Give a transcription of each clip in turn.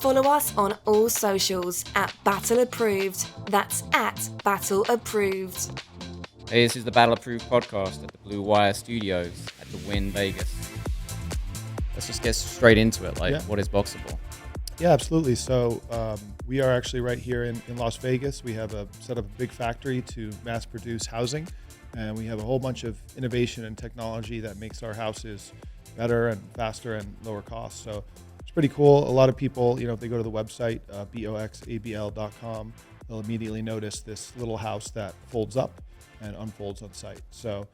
Follow us on all socials at Battle Approved. That's at Battle Approved. Hey, this is the Battle Approved podcast at the BlueWire studios at the Wynn, Vegas. Let's just get straight into it. What is Boxabl? Yeah, absolutely. So we are actually right here in Las Vegas. We have set up a big factory to mass produce housing, and we have a whole bunch of innovation and technology that makes our houses better and faster and lower cost. So it's pretty cool. A lot of people, if they go to the website, boxabl.com, they'll immediately notice this little house that folds up and unfolds on site. So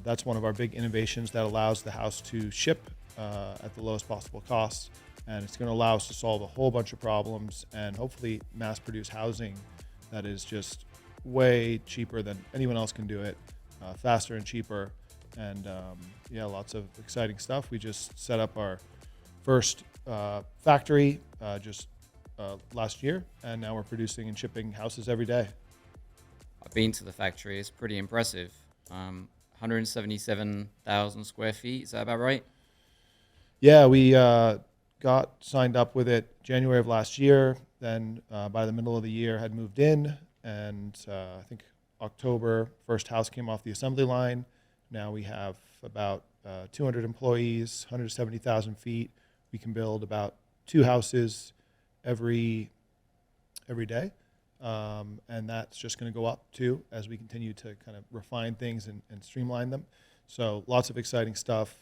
that's one of our big innovations that allows the house to ship at the lowest possible cost. And it's going to allow us to solve a whole bunch of problems and hopefully mass produce housing that is just way cheaper than anyone else can do it, faster and cheaper. And lots of exciting stuff. We just set up our first factory last year, and now we're producing and shipping houses every day. I've been to the factory. It's pretty impressive. 177,000 square feet. Is that about right? Yeah, we got signed up with it January of last year. Then by the middle of the year had moved in, and I think October, first house came off the assembly line. Now we have about 200 employees, 170,000 feet. We can build about 2 houses every day. And that's just going to go up too as we continue to kind of refine things and streamline them. So lots of exciting stuff.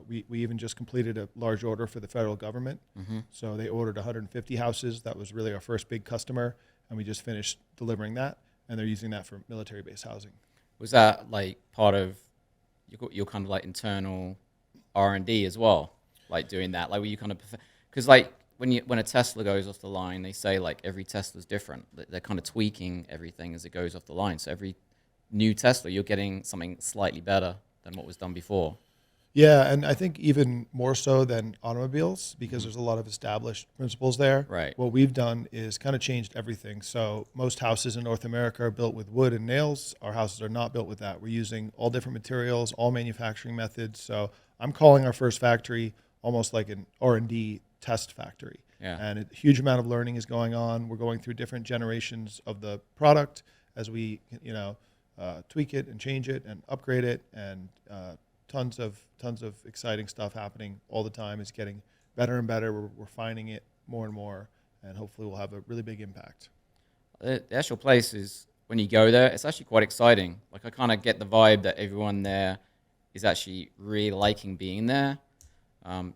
We even just completed a large order for the federal government. Mm-hmm. So they ordered 150 houses. That was really our first big customer, and we just finished delivering that, and they're using that for military-based housing. Was that like part of your kind of like internal R&D as well, like doing that? Like were you kind of, because like when a Tesla goes off the line, they say like every Tesla's different. They're kind of tweaking everything as it goes off the line. So every new Tesla, you're getting something slightly better than what was done before. Yeah, and I think even more so than automobiles, because there's a lot of established principles there. Right. What we've done is kind of changed everything. So most houses in North America are built with wood and nails. Our houses are not built with that. We're using all different materials, all manufacturing methods. So I'm calling our first factory almost like an R&D test factory. Yeah. And a huge amount of learning is going on. We're going through different generations of the product as we, tweak it and change it and upgrade it, and tons of exciting stuff happening all the time. It's getting better and better. We're refining it more and more, and hopefully we'll have a really big impact. The actual place is, when you go there, it's actually quite exciting. Like I kind of get the vibe that everyone there is actually really liking being there.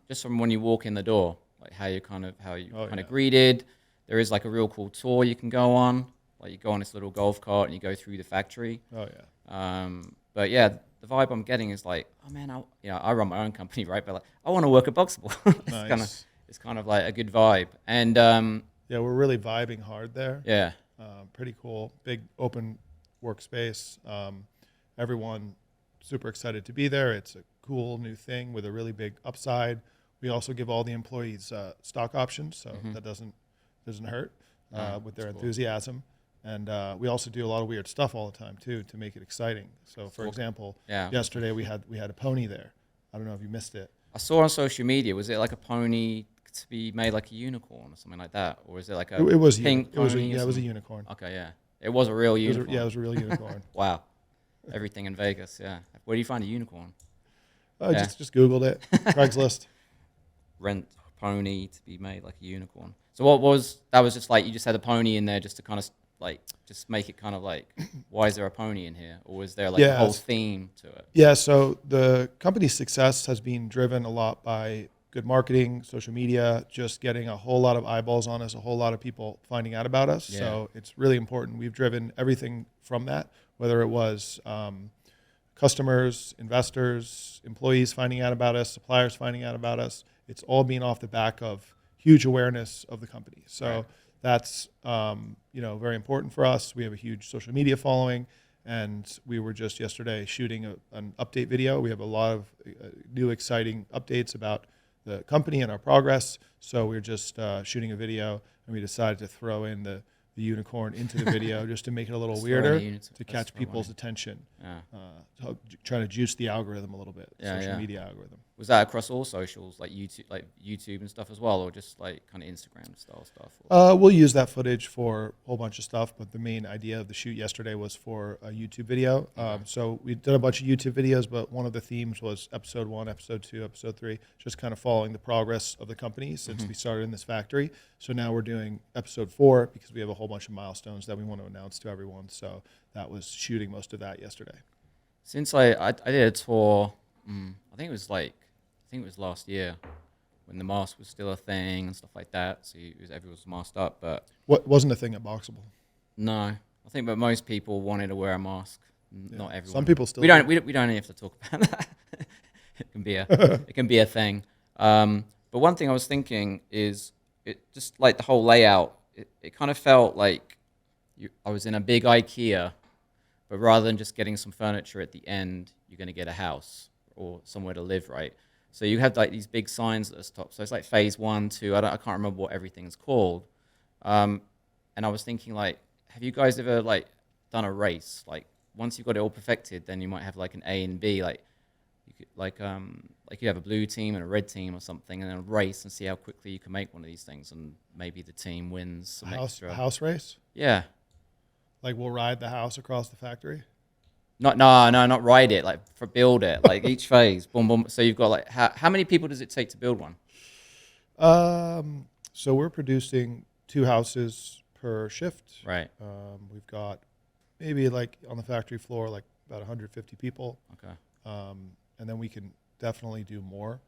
Just from when you walk in the door, like how you kind of greeted. There is like a real cool tour you can go on. Like you go on this little golf cart and you go through the factory. Oh yeah. But yeah, the vibe I'm getting is like, oh man, I run my own company, right? But like, I want to work at Boxabl. Nice. It's kind of like a good vibe. And we're really vibing hard there. Yeah. Pretty cool. Big open workspace. Everyone super excited to be there. It's a cool new thing with a really big upside. We also give all the employees stock options, so that doesn't hurt with their enthusiasm. And we also do a lot of weird stuff all the time too to make it exciting. So, for example, yesterday we had a pony there. I don't know if you missed it. I saw on social media. Was it like a pony to be made like a unicorn or something like that, or is it like a It was pink pony? it was a unicorn. Okay, yeah, it was a real unicorn. It was a real unicorn. Wow, everything in Vegas. Yeah, where do you find a unicorn? Just Googled it. Craigslist. Rent pony to be made like a unicorn. So what was that? Was just like you just had a pony in there just to kind of like just make it kind of like, why is there a pony in here, or was there like a whole theme to it? Yeah, so the company's success has been driven a lot by good marketing, social media, just getting a whole lot of eyeballs on us, a whole lot of people finding out about us. Yeah. So it's really important. We've driven everything from that, whether it was customers, investors, employees finding out about us, suppliers finding out about us. It's all been off the back of huge awareness of the company. So that's very important for us. We have a huge social media following, and we were just yesterday shooting an update video. We have a lot of new exciting updates about the company and our progress. So we're just shooting a video, and we decided to throw in the unicorn into the video just to make it a little weirder, to catch people's attention. Trying to juice the algorithm a little bit, social media algorithm. Was that across all socials, like YouTube and stuff as well, or just like kind of Instagram style stuff? We'll use that footage for a whole bunch of stuff, but the main idea of the shoot yesterday was for a YouTube video. So we did a bunch of YouTube videos, but one of the themes was episode 1, episode 2, episode 3, just kind of following the progress of the company since we started in this factory. So now we're doing episode 4 because we have a whole bunch of milestones that we want to announce to everyone. So that was shooting most of that yesterday. Since I did a tour, I think it was last year when the mask was still a thing and stuff like that. So everyone was masked up, but What wasn't a thing at Boxabl? no, I think but most people wanted to wear a mask. Not everyone. Some people still. We don't even have to talk about that. It can be a thing. But one thing I was thinking is it just like the whole layout. It kind of felt like I was in a big IKEA, but rather than just getting some furniture at the end, you're going to get a house or somewhere to live, right? So you have like these big signs at the top. So it's like phase 1, 2. I can't remember what everything's called. And I was thinking, like, have you guys ever like done a race? Like once you've got it all perfected, then you might have like an A and B. Like you could like you have a blue team and a red team or something, and then a race and see how quickly you can make one of these things, and maybe the team wins some extra. A house race? Yeah. Like we'll ride the house across the factory? Not ride it, like for build it, like each phase, boom, boom. So you've got like, how many people does it take to build one? So we're producing 2 houses per shift. Right. We've got maybe like on the factory floor, like about 150 people. Okay. And then we can definitely do more.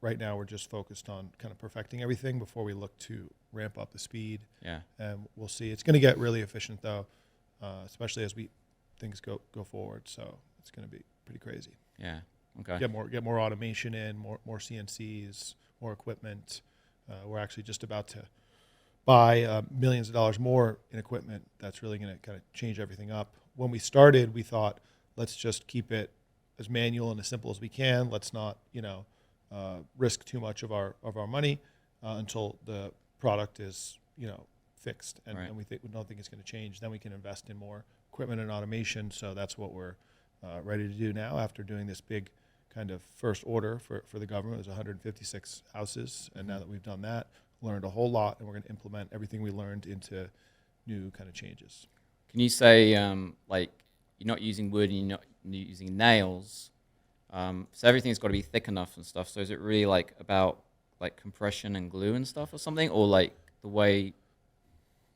Right now we're just focused on kind of perfecting everything before we look to ramp up the speed. Yeah. And we'll see. It's going to get really efficient though, especially as things go forward. So it's going to be pretty crazy. Yeah. Okay. Get more automation in, more CNCs, more equipment. We're actually just about to buy millions of dollars more in equipment that's really going to kind of change everything up. When we started, we thought, let's just keep it as manual and as simple as we can. Let's not, risk too much of our money until the product is, fixed, and, right. and we don't think it's going to change. Then we can invest in more equipment and automation. So that's what we're ready to do now after doing this big kind of first order for the government. It was 156 houses, and now that we've done that, learned a whole lot, and we're going to implement everything we learned into new kind of changes. Can you say like you're not using wood and you're not using nails, so everything's got to be thick enough and stuff? So is it really like about like compression and glue and stuff or something, or like the way?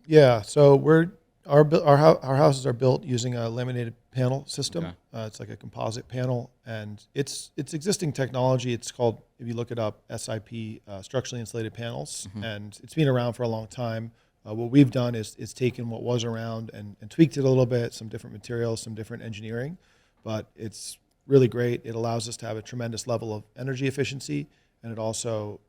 Yeah, so our houses are built using a laminated panel system. Okay. It's like a composite panel, and it's existing technology. It's called, if you look it up, SIP, structurally insulated panels, and it's been around for a long time. What we've done is taken what was around and tweaked it a little bit, some different materials, some different engineering, but it's really great. It allows us to have a tremendous level of energy efficiency, and it also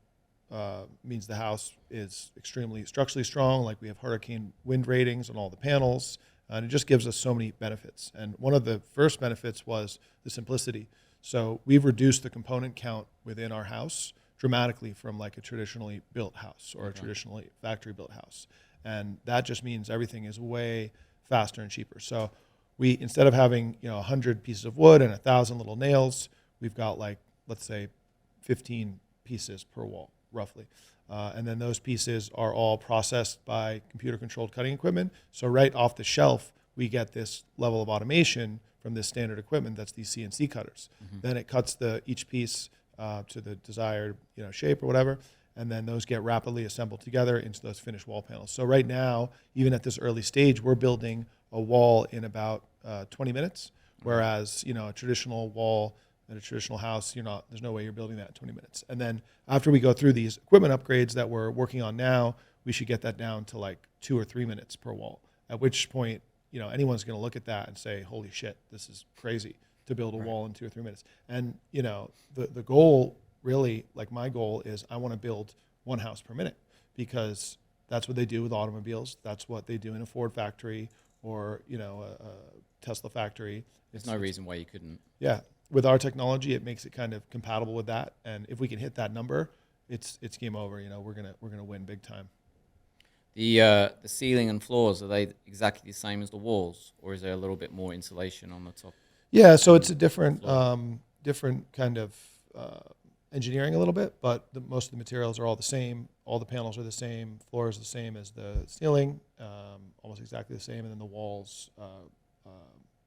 means the house is extremely structurally strong. Like we have hurricane wind ratings on all the panels, and it just gives us so many benefits. And one of the first benefits was the simplicity. So we've reduced the component count within our house dramatically from like a traditionally built house or a traditionally factory built house. And that just means everything is way faster and cheaper. So we, instead of having 100 pieces of wood and 1,000 little nails, we've got like, let's say 15 pieces per wall, roughly. And then those pieces are all processed by computer-controlled cutting equipment. So right off the shelf, we get this level of automation from this standard equipment that's these CNC cutters. Then it cuts each piece to the desired shape or whatever, and then those get rapidly assembled together into those finished wall panels. So right now, even at this early stage, we're building a wall in about 20 minutes, whereas a traditional wall at a traditional house, there's no way you're building that in 20 minutes. And then after we go through these equipment upgrades that we're working on now, we should get that down to like 2 or 3 minutes per wall, at which point anyone's going to look at that and say, holy shit, this is crazy to build a wall in 2 or 3 minutes. And the goal, really, like my goal is I want to build 1 house per minute, because that's what they do with automobiles. That's what they do in a Ford factory or a Tesla factory. There's no reason why you couldn't. Yeah, with our technology, it makes it kind of compatible with that. And if we can hit that number, it's game over. We're gonna win big time. The ceiling and floors, are they exactly the same as the walls, or is there a little bit more insulation on the top? Yeah, so it's a different kind of engineering a little bit, but most of the materials are all the same. All the panels are the same. Floor is the same as the ceiling, almost exactly the same, and then the walls,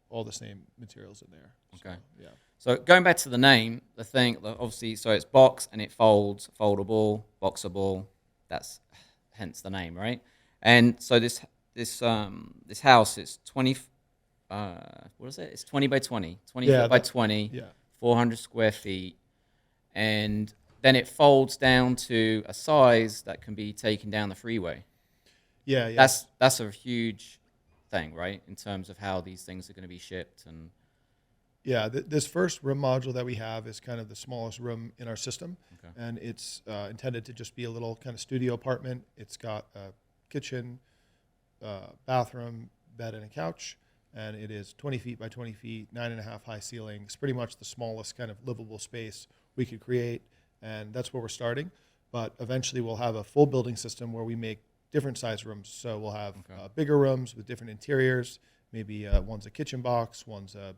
all the same materials in there. Okay. So, yeah. So going back to the name, the thing, obviously, so it's box and it folds, foldable, Boxabl. That's hence the name, right? And so this house is 20. What is it? It's 20 by 20, 20 Yeah, foot by 20, Yeah. 400 square feet, and then it folds down to a size that can be taken down the freeway. Yeah. Yeah. That's a huge thing, right? In terms of how these things are going to be shipped and. Yeah, this first room module that we have is kind of the smallest room in our system, Okay. and it's intended to just be a little kind of studio apartment. It's got a kitchen, bathroom, bed, and a couch, and it is 20 feet by 20 feet, 9.5 high ceiling. It's pretty much the smallest kind of livable space we could create, and that's where we're starting. But eventually we'll have a full building system where we make different size rooms. So we'll have bigger rooms with different interiors. Maybe one's a kitchen box, one's a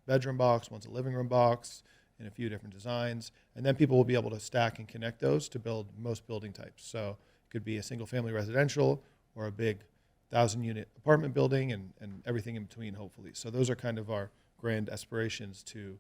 bedroom box, one's a living room box, in a few different designs. And then people will be able to stack and connect those to build most building types. So it could be a single family residential or a big 1,000-unit apartment building and everything in between, hopefully. So those are kind of our grand aspirations to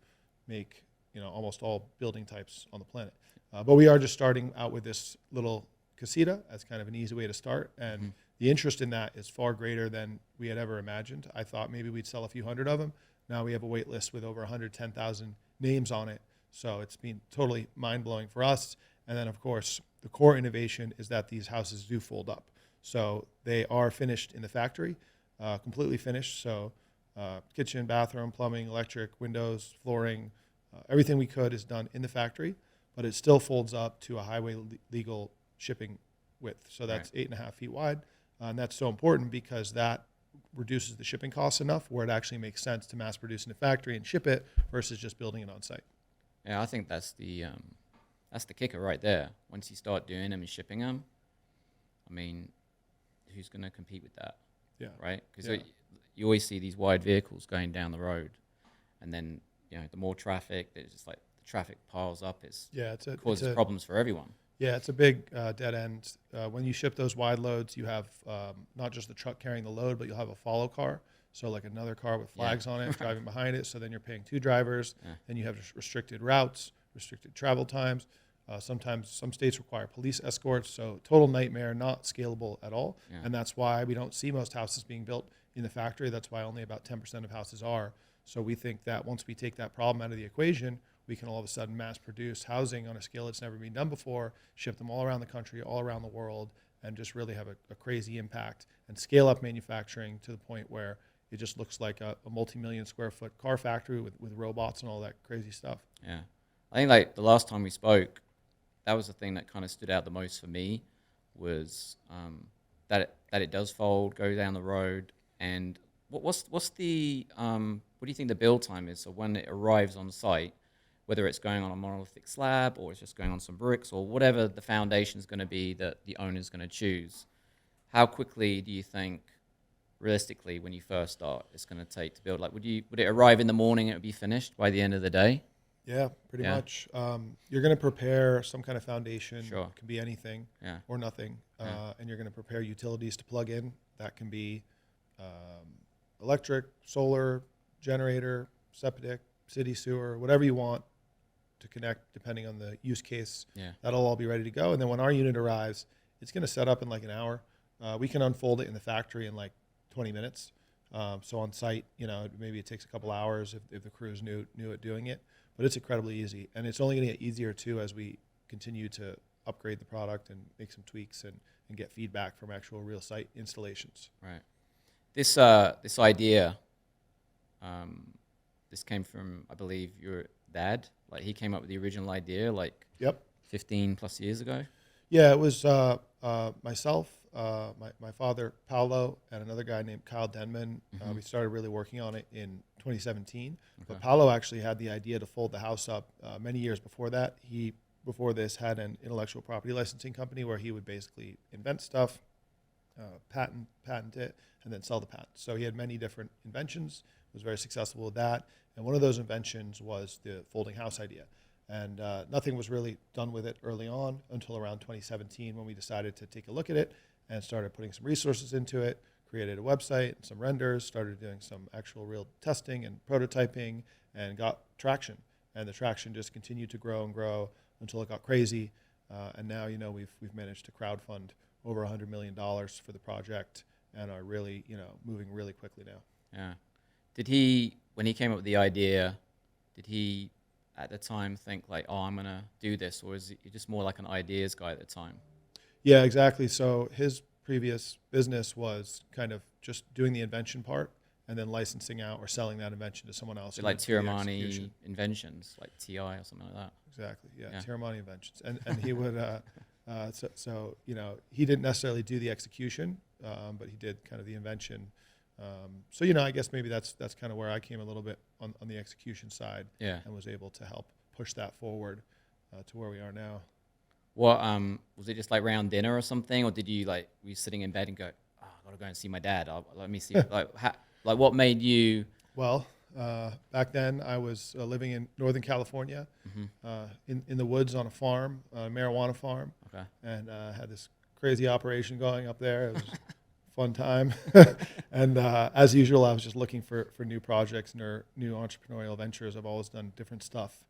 make, almost all building types on the planet. But we are just starting out with this little Casita as kind of an easy way to start. And the interest in that is far greater than we had ever imagined. I thought maybe we'd sell a few hundred of them. Now we have a wait list with over 110,000 names on it. So it's been totally mind-blowing for us. And then, of course, the core innovation is that these houses do fold up. So they are finished in the factory, completely finished. So kitchen, bathroom, plumbing, electric, windows, flooring, everything we could is done in the factory. But it still folds up to a highway legal shipping width. So that's 8.5 feet wide. And that's so important because that reduces the shipping costs enough where it actually makes sense to mass produce in a factory and ship it versus just building it on site. Yeah, I think that's the kicker right there. Once you start doing them and shipping them, I mean, who's going to compete with that? Yeah. Right? Because you always see these wide vehicles going down the road, and then the more traffic, it's just like the traffic piles up. It causes problems for everyone. Yeah, it's a big dead end. When you ship those wide loads, you have not just the truck carrying the load, but you'll have a follow car. So like another car with flags on it driving behind it. So then you're paying two drivers. Then you have restricted routes, restricted travel times. Sometimes some states require police escorts. So total nightmare, not scalable at all. Yeah. And that's why we don't see most houses being built in the factory. That's why only about 10% of houses are. So we think that once we take that problem out of the equation, we can all of a sudden mass produce housing on a scale that's never been done before, ship them all around the country, all around the world, and just really have a crazy impact and scale up manufacturing to the point where it just looks like a multi-million square foot car factory with robots and all that crazy stuff. Yeah. I think like the last time we spoke, that was the thing that kind of stood out the most for me was that it does fold, go down the road, and what's the what do you think the build time is? So when it arrives on site, whether it's going on a monolithic slab or it's just going on some bricks or whatever the foundation is going to be that the owner's going to choose, how quickly do you think, realistically, when you first start, it's going to take to build? Like, would it arrive in the morning and it would be finished by the end of the day? Yeah, pretty much. You're going to prepare some kind of foundation. Sure. It can be anything or nothing. And you're going to prepare utilities to plug in. That can be electric, solar, generator, septic, city sewer, whatever you want to connect depending on the use case. That'll all be ready to go. And then when our unit arrives, it's going to set up in like an hour. We can unfold it in the factory in like 20 minutes. So on site, maybe it takes a couple hours if the crew's new at doing it. But it's incredibly easy. And it's only going to get easier, too, as we continue to upgrade the product and make some tweaks and get feedback from actual real site installations. Right. This idea, this came from, I believe, your dad. Like, he came up with the original idea, 15 plus years ago. Yeah, it was myself, my father, Paolo, and another guy named Kyle Denman. We started really working on it in 2017. But Paolo actually had the idea to fold the house up many years before that. He, before this, had an intellectual property licensing company where he would basically invent stuff, patent it, and then sell the patent. So he had many different inventions, was very successful with that. And one of those inventions was the folding house idea. And nothing was really done with it early on until around 2017 when we decided to take a look at it and started putting some resources into it, created a website, some renders, started doing some actual real testing and prototyping, and got traction. And the traction just continued to grow and grow until it got crazy. And now, we've managed to crowdfund over $100 million for the project and are really, moving really quickly now. Yeah. Did he, when he came up with the idea, did he at the time think like, oh, I'm going to do this? Or is he just more like an ideas guy at the time? Yeah, exactly. So his previous business was kind of just doing the invention part and then licensing out or selling that invention to someone else. So like Tiramani Inventions, like TI or something like that. Exactly. Yeah. Tiramani Inventions. And he would, he didn't necessarily do the execution, but he did kind of the invention. So I guess maybe that's kind of where I came a little bit on the execution side, and was able to help push that forward to where we are now. What was it, just like round dinner or something, or did you were you sitting in bed and go, oh, I gotta go and see my dad? Let me see. like what made you? Well, back then I was living in Northern California, in the woods on a farm, a marijuana farm, and had this crazy operation going up there. It was fun time. And as usual, I was just looking for new projects, new entrepreneurial ventures. I've always done different stuff.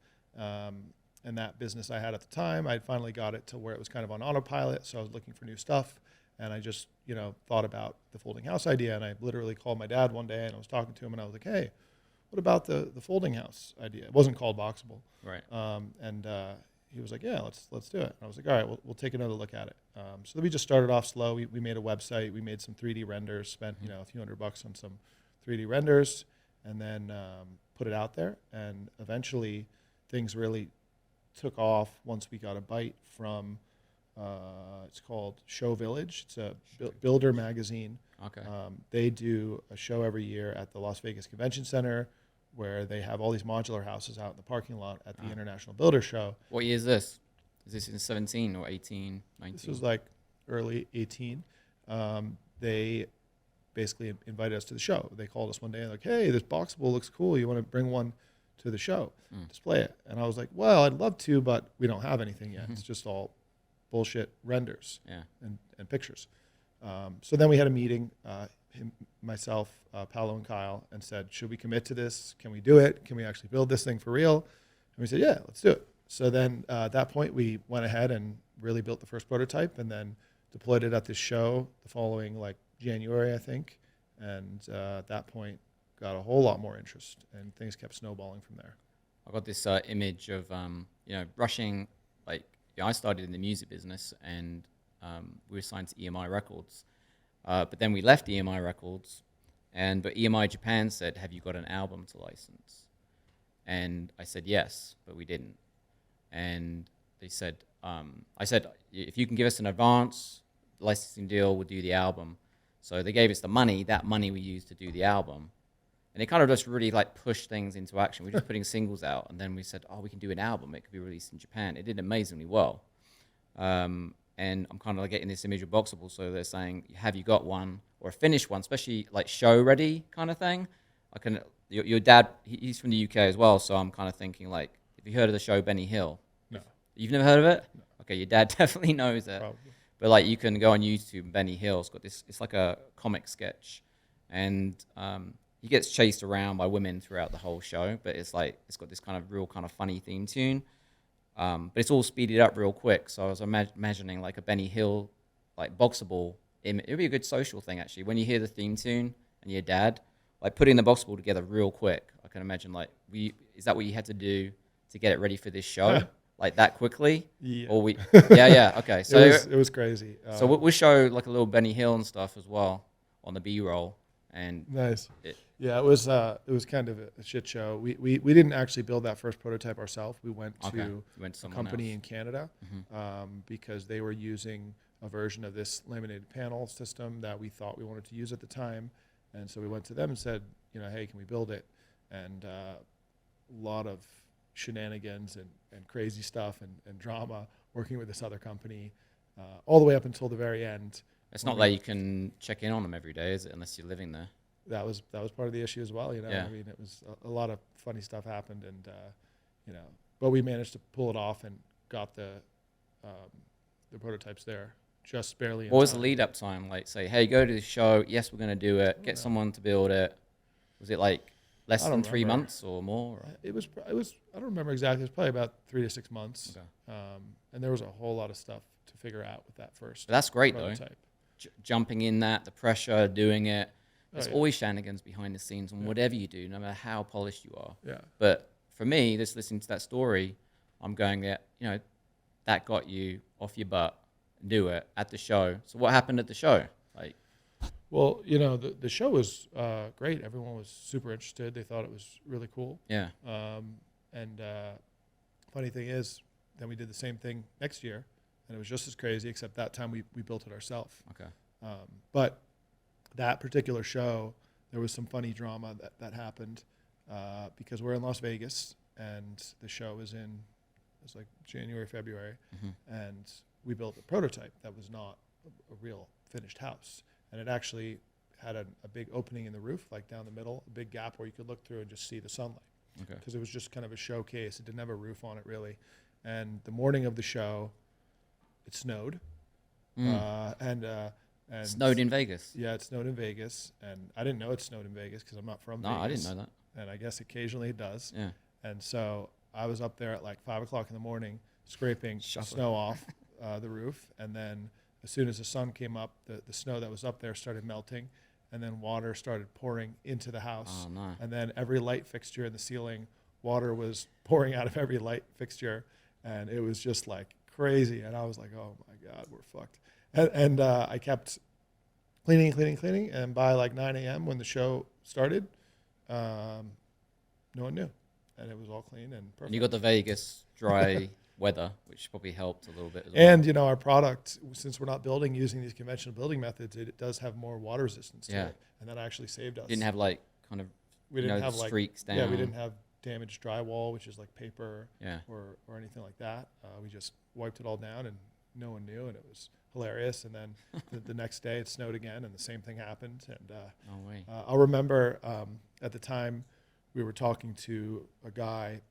And that business I had at the time, I finally got it to where it was kind of on autopilot. So I was looking for new stuff. And I just, thought about the folding house idea. And I literally called my dad one day and I was talking to him and I was like, hey, what about the folding house idea? It wasn't called Boxabl. Right. And he was like, yeah, let's do it. And I was like, all right, we'll take another look at it. So then we just started off slow. We made a website. We made some 3D renders, spent, a few $100 on some 3D renders, and then put it out there. And eventually things really took off once we got a bite from, it's called Show Village. It's a builder magazine. Okay. They do a show every year at the Las Vegas Convention Center where they have all these modular houses out in the parking lot at the International Builder Show. What year is this? Is this in 17 or 18, 19? This was like early 18. They basically invited us to the show. They called us one day and like, hey, this Boxabl looks cool. You want to bring one to the show, display it? And I was like, well, I'd love to, but we don't have anything yet. It's just all bullshit renders and pictures. So then we had a meeting, myself, Paolo and Kyle, and said, should we commit to this? Can we do it? Can we actually build this thing for real? And we said, yeah, let's do it. So then at that point, we went ahead and really built the first prototype and then deployed it at this show the following January, I think. And at that point, got a whole lot more interest and things kept snowballing from there. I got this image of, rushing, I started in the music business and we were signed to EMI Records. But then we left EMI Records, but EMI Japan said, have you got an album to license? And I said, yes, but we didn't. And they said, I said, if you can give us an advance licensing deal, we'll do the album. So they gave us the money. That money we used to do the album. And it kind of just really pushed things into action. We were just putting singles out. And then we said, oh, we can do an album. It could be released in Japan. It did amazingly well. And I'm kind of getting this image of Boxabl. So they're saying, have you got one or a finished one, especially show ready kind of thing? Your dad, he's from the UK as well. So I'm kind of thinking have you heard of the show Benny Hill? No. You've never heard of it? No. Okay, your dad definitely knows it. Probably. But you can go on YouTube, Benny Hill. It's got this, it's like a comic sketch. And he gets chased around by women throughout the whole show. But it's got this kind of real kind of funny theme tune. But it's all speeded up real quick. So I was imagining a Benny Hill, Boxabl. It would be a good social thing, actually. When you hear the theme tune and your dad, putting the Boxabl together real quick. I can imagine, is that what you had to do to get it ready for this show? That quickly? Yeah. Or yeah, okay. So it was crazy. So we'll show a little Benny Hill and stuff as well on the B-roll. And nice. It was kind of a shit show. We didn't actually build that first prototype ourselves. We went to a company in Canada because they were using a version of this laminated panel system that we thought we wanted to use at the time. And so we went to them and said, hey, can we build it? And a lot of shenanigans and crazy stuff and drama working with this other company all the way up until the very end. It's not like you can check in on them every day, is it, unless you're living there? That was part of the issue as well, Yeah. I mean, it was a lot of funny stuff happened and, but we managed to pull it off and got the prototypes there just barely. What was the lead up time? Like, say, hey, go to the show. Yes, we're going to do it. Get someone to build it. Was it like less than 3 months or more? Or? It was. I don't remember exactly. It was probably about 3 to 6 months. Okay. And there was a whole lot of stuff to figure out with that first. But that's great prototype. though. Jumping in that, the pressure, doing it. There's yeah. always shenanigans behind the scenes on whatever you do, no matter how polished you are. Yeah. But for me, just listening to that story, I'm going, yeah, you know, that got you off your butt, do it at the show. So what happened at the show? Like, well, you know, the show was great. Everyone was super interested. They thought it was really cool. yeah, And funny thing is, then we did the same thing next year, and it was just as crazy, except that time we built it ourselves. okay, But that particular show, there was some funny drama that happened because we're in Las Vegas, and the show was in, it was like January, February, and we built a prototype that was not a real finished house. And it actually had a big opening in the roof, like down the middle, a big gap where you could look through and just see the sunlight. okay. Because it was just kind of a showcase. It didn't have a roof on it, really. And the morning of the show, it snowed. And Snowed in Vegas. Yeah, it snowed in Vegas. And I didn't know it snowed in Vegas because I'm not from Vegas. No, I didn't know that. And I guess occasionally it does. Yeah. And so I was up there at like 5 o'clock in the morning scraping the snow off the roof. And then as soon as the sun came up, the snow that was up there started melting. And then water started pouring into the house. Oh, no. And then every light fixture in the ceiling, water was pouring out of every light fixture. And it was just like crazy. And I was like, oh my God, we're fucked. And I kept cleaning. And by like 9 a.m. when the show started, no one knew. And it was all clean and perfect. And you got the Vegas dry weather, which probably helped a little bit as well. And, you know, our product, since we're not building using these conventional building methods, it does have more water resistance to it. And that actually saved us. Didn't have like kind of streaks down. Yeah, we didn't have damaged drywall, which is like paper Yeah. or anything like that. We just wiped it all down and no one knew, and it was hilarious. And then the next day it snowed again and the same thing happened. And No way. I'll remember at the time we were talking to a guy,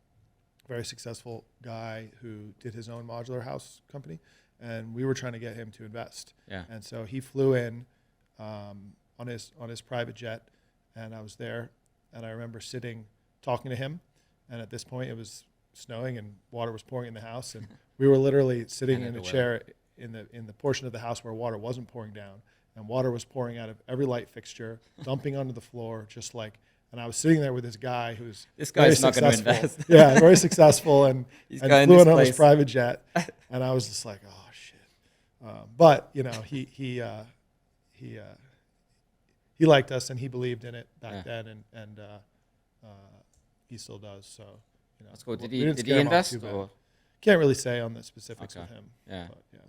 very successful guy who did his own modular house company, and we were trying to get him to invest. Yeah. And so he flew in on his private jet, and I was there, and I remember talking to him, and at this point it was snowing and water was pouring in the house, and we were literally sitting in a chair in the portion of the house where water wasn't pouring down, and water was pouring out of every light fixture, dumping onto the floor, just like. And I was sitting there with this guy who's this guy's not going to invest. Yeah, very successful, and flew in on his private jet. And I was just like, oh shit. But you know, he liked us and he believed in it back then, and he still does. So you know, that's cool. Did he invest or? Can't really say on the specifics with him. Yeah. But, yeah.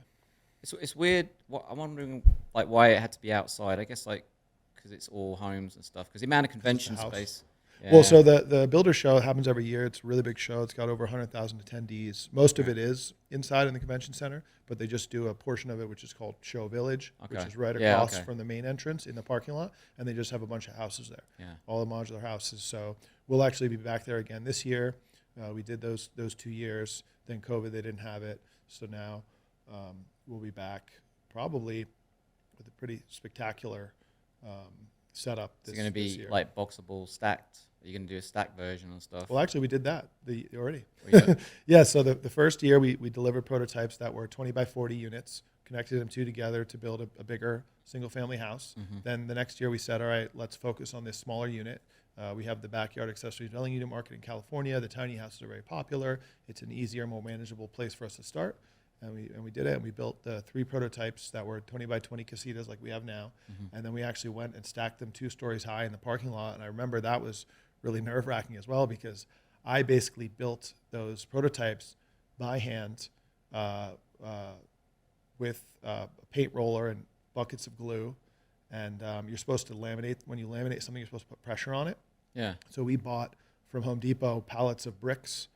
It's weird. I'm wondering like why it had to be outside. I guess like. Because it's all homes and stuff. Because the amount of convention space. Yeah. Well, so the Builder Show happens every year. It's a really big show. It's got over 100,000 attendees. Most of it is inside in the convention center, but they just do a portion of it, which is called Show Village, which is right across from the main entrance in the parking lot, and they just have a bunch of houses there. Yeah. All the modular houses. So we'll actually be back there again this year. We did those 2 years. Then COVID, they didn't have it. So now we'll be back probably with a pretty spectacular setup. It's going to be like Boxabl stacked. Are you going to do a stacked version and stuff? Well, actually, we did that already. Oh, yeah, so the first year we delivered prototypes that were 20 by 40 units, connected them two together to build a bigger single-family house. Then the next year we said, all right, let's focus on this smaller unit. We have the backyard accessory dwelling unit market in California. The tiny houses are very popular. It's an easier, more manageable place for us to start. And we did it, and we built 3 prototypes that were 20 by 20 casitas like we have now. And then we actually went and stacked them 2 stories high in the parking lot. And I remember that was really nerve-wracking as well, because I basically built those prototypes by hand with a paint roller and buckets of glue. And you're supposed to laminate. When you laminate something, you're supposed to put pressure on it. Yeah. So we bought from Home Depot pallets of bricks.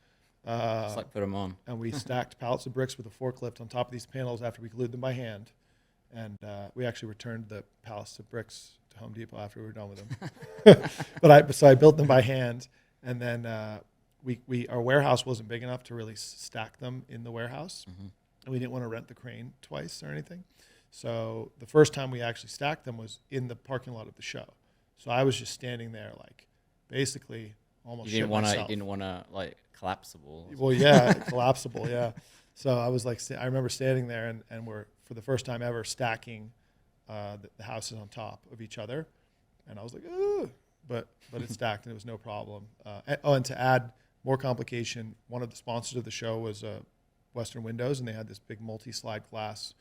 Just like put them on. And we stacked pallets of bricks with a forklift on top of these panels after we glued them by hand. And we actually returned the pallets of bricks to Home Depot after we were done with them. So I built them by hand, and then our warehouse wasn't big enough to really stack them in the warehouse, Mm-hmm. and we didn't want to rent the crane twice or anything. So the first time we actually stacked them was in the parking lot of the show. So I was just standing there, like, basically almost You shit myself. didn't want to like collapsible. Well, yeah, collapsible, yeah. So I was like, I remember standing there, and we're, for the first time ever, stacking the houses on top of each other. And I was like, ugh. But it stacked, and it was no problem. And to add more complication, one of the sponsors of the show was Western Windows, and they had this big multi-slide glass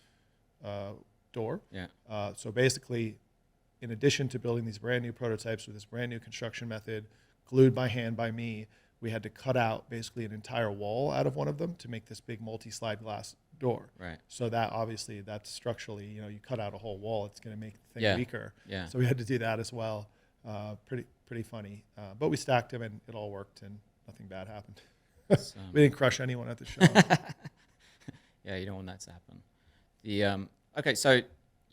door. Yeah. So basically, in addition to building these brand new prototypes with this brand new construction method, glued by hand by me, we had to cut out basically an entire wall out of one of them to make this big multi-slide glass door. Right. So that obviously, that's structurally, you cut out a whole wall, it's going to make the thing weaker. Yeah. So we had to do that as well. Pretty funny. But we stacked them, and it all worked, and nothing bad happened. We didn't crush anyone at the show. Yeah, you don't want that to happen. The okay, so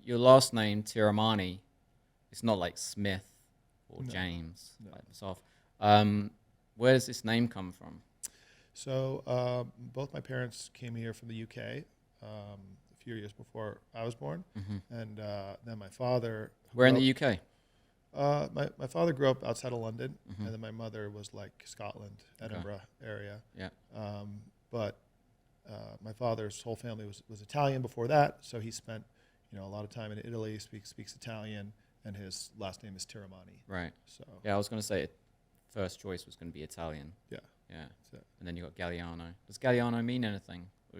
your last name Tiramani, it's not like Smith or James like myself. Where does this name come from? So both my parents came here from the UK a few years before I was born, and then my father. Where in the UK? My father grew up outside of London, and then my mother was like Scotland, Edinburgh area. Yeah. But my father's whole family was Italian before that, so he spent a lot of time in Italy. Speaks Italian, and his last name is Tiramani. Right. So Yeah, I was going to say first choice was going to be Italian. yeah. Yeah. That's it. And then you got Galiano. Does Galiano mean anything? Or,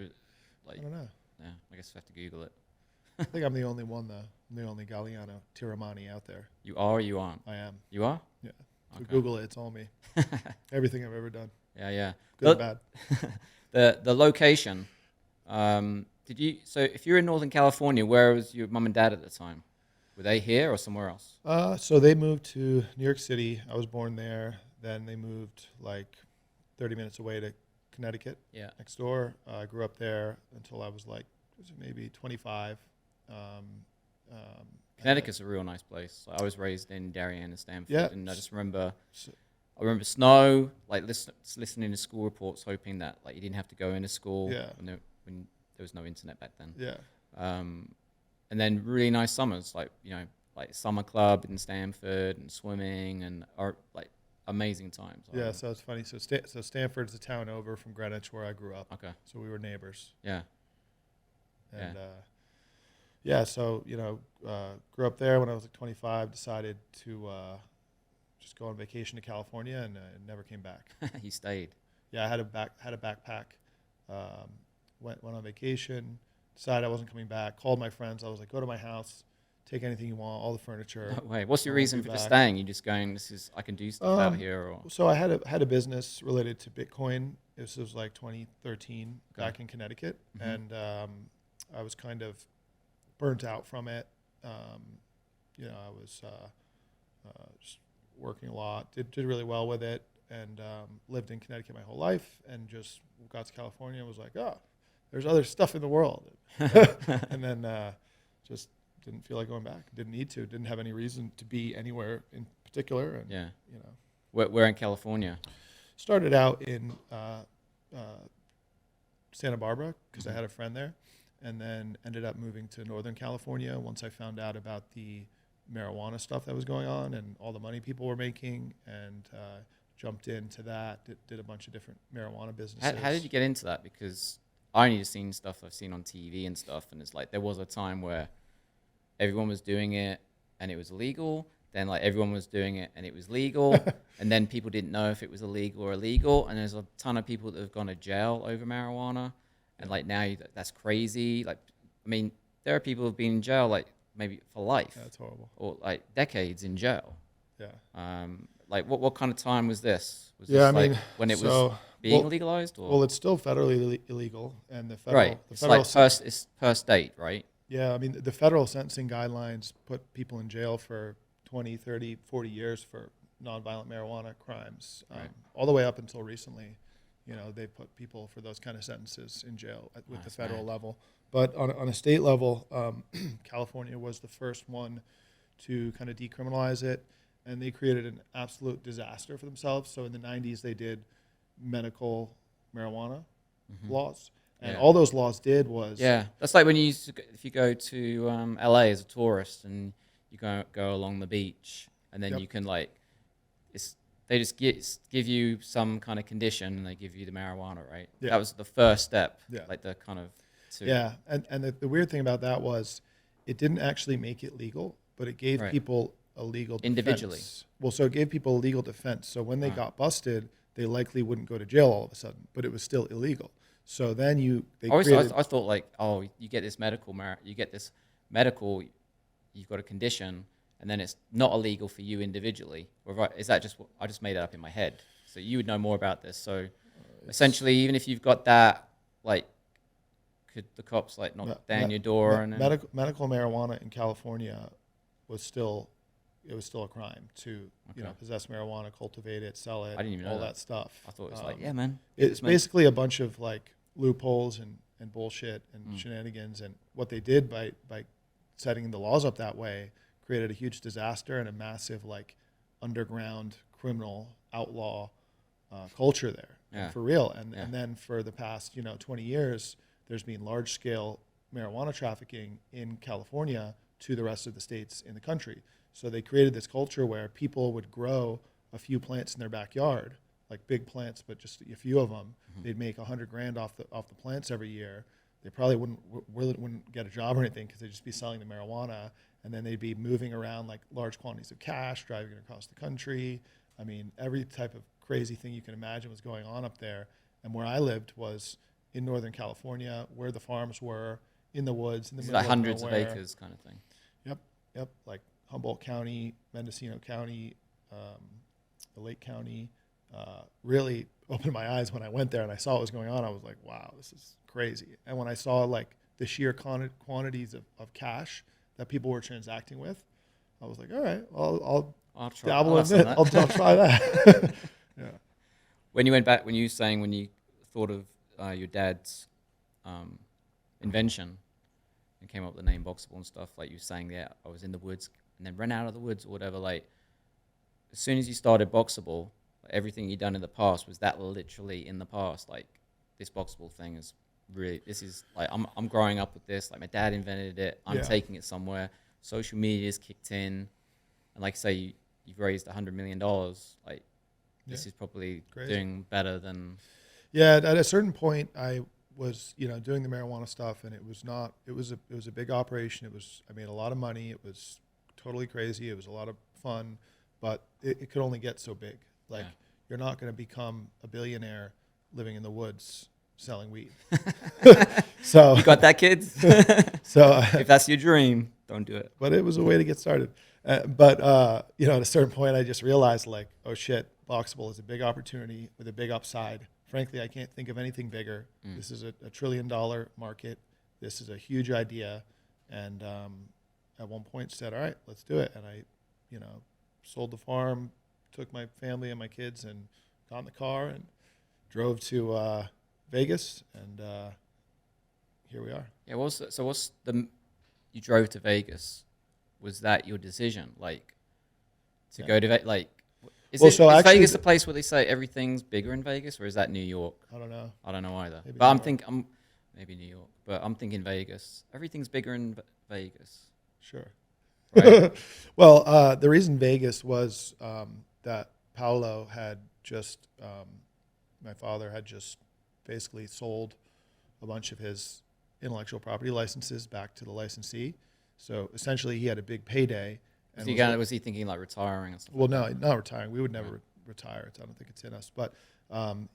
like, I don't know. yeah, I guess we have to Google it. I think I'm the only one though. I'm the only Galiano Tiramani out there. You are or you aren't? I am. You are? Yeah. If you Okay. Google it, it's all me. Everything I've ever done, Yeah. good and bad. The location. So if you're in Northern California, where was your mum and dad at the time? Were they here or somewhere else? So they moved to New York City. I was born there. Then they moved like 30 minutes away to Connecticut, Yeah. next door. I grew up there until I was like maybe 25. Connecticut's a real nice place. I was raised in Darien and Stanford, Yeah. and I just remember. I remember snow, like listening to school reports, hoping that like you didn't have to go into school Yeah. when there was no internet back then. Yeah. And then really nice summers, like like summer club in Stanford and swimming and like amazing times. Yeah. So it's funny. So Stanford's a town over from Greenwich where I grew up. Okay. So we were neighbors. Yeah. And so grew up there when I was like 25. Decided to just go on vacation to California, and never came back. You stayed. Yeah, I had a backpack. Went on vacation. Decided I wasn't coming back. Called my friends. I was like, go to my house, take anything you want, all the furniture. No way. What's your I'll reason be for just back. staying? You just going? I can do stuff out here, or So I had a business related to Bitcoin. This was like 2013 back in Connecticut, and I was kind of burnt out from it. I was just working a lot. Did really well with it, and lived in Connecticut my whole life, and just got to California and was like, oh, there's other stuff in the world, and then just didn't feel like going back. Didn't need to. Didn't have any reason to be anywhere in particular. And yeah. Where in California? Started out in Santa Barbara because I had a friend there, and then ended up moving to Northern California once I found out about the marijuana stuff that was going on and all the money people were making, and jumped into that. Did a bunch of different marijuana businesses. How did you get into that? Because I only just seen stuff I've seen on TV and stuff, and it's like there was a time where everyone was doing it and it was illegal. Then like everyone was doing it and it was legal, and then people didn't know if it was illegal or illegal. And there's a ton of people that have gone to jail over marijuana, and like now that's crazy. Like, I mean, there are people who've been in jail like maybe for life. That's horrible. Or like decades in jail. Yeah. Like what kind of time was this? Was Yeah, this I mean, like when it was so- being legalized? Or? Well, it's still federally illegal, and the federal, right. the It's federal like it's per state, right? Yeah, I mean, the federal sentencing guidelines put people in jail for 20, 30, 40 years for nonviolent marijuana crimes, Right. all the way up until recently. They put people for those kind of sentences in jail with the That's federal mad. level. But on a state level, California was the first one to kind of decriminalize it, and they created an absolute disaster for themselves. So in the 90s, they did medical marijuana Mm-hmm. laws. And Yeah. all those laws did was Yeah, that's like when you used to, if you go to LA as a tourist and you go along the beach, and then Yep. you can like, they just give you some kind of condition and they give you the marijuana, right? Yeah. That was the first step, Yeah. like the kind of to Yeah, and the weird thing about that was it didn't actually make it legal, but it gave Right. people a legal defense. Individually. Well, so it gave people a legal defense. So when they Right. got busted, they likely wouldn't go to jail all of a sudden, but it was still illegal. So then they I created. thought like, oh, you get this medical, you've got a condition, and then it's not illegal for you individually. Or is that just I just made that up in my head? So you would know more about this. So essentially, even if you've got that, like, could the cops like knock down your door and then, medical marijuana in California was still a crime to possess marijuana, cultivate it, sell it, I didn't even know all that. that stuff. I thought it was like, yeah, man. It's basically a bunch of like loopholes and bullshit and shenanigans. And what they did by setting the laws up that way created a huge disaster and a massive like underground criminal outlaw culture there. Yeah. For real. And then for the past 20 years, there's been large scale marijuana trafficking in California to the rest of the states in the country. So they created this culture where people would grow a few plants in their backyard, like big plants, but just a few of them. Mm-hmm. They'd make $100,000 off the plants every year. They probably wouldn't get a job or anything because they'd just be selling the marijuana, and then they'd be moving around like large quantities of cash, driving it across the country. I mean, every type of crazy thing you can imagine was going on up there. And where I lived was in Northern California, where the farms were, in the woods, in the middle like of hundreds nowhere. of acres kind of thing. Yep, like Humboldt County, Mendocino County, the Lake County. Really opened my eyes when I went there and I saw what was going on. I was like, wow, this is crazy. And when I saw like the sheer quantities of cash that people were transacting with, I was like, all right, I'll try. dabble in it. I'll try that. Yeah. When you went back, when you thought of your dad's invention and came up with the name Boxabl and stuff, like you were saying there, I was in the woods and then ran out of the woods or whatever, like as soon as you started Boxabl, everything you'd done in the past, was that literally in the past? Like this Boxabl thing is really, this is like, I'm growing up with this, like my dad invented it, I'm taking it somewhere, social media's kicked in, and like say you've raised $100 million, like this is probably doing better than. Yeah, at a certain point I was doing the marijuana stuff, and it was a big operation. I made a lot of money. It was totally crazy. It was a lot of fun, but it could only get so big. Like you're not going to become a billionaire living in the woods selling weed. So you got that, kids? So if that's your dream, don't do it. But it was a way to get started. But at a certain point I just realized like, oh shit, Boxabl is a big opportunity with a big upside. Frankly, I can't think of anything bigger. This is a $1 trillion market. This is a huge idea. And at one point said, all right, let's do it. And I, sold the farm, took my family and my kids and got in the car and drove to Vegas. And here we are. Yeah. You drove to Vegas. Was that your decision? Like to go to Vegas? Is Vegas the place where they say everything's bigger in Vegas, or is that New York? I don't know. I don't know either. Maybe but I'm maybe New York, but I'm thinking Vegas. Everything's bigger in Vegas. Sure. Right. Well, the reason Vegas was that Paolo had just, my father had just basically sold a bunch of his intellectual property licenses back to the licensee. So essentially, he had a big payday. Was he thinking like retiring and stuff? Well, no, not retiring. We would never retire. I don't think it's in us. But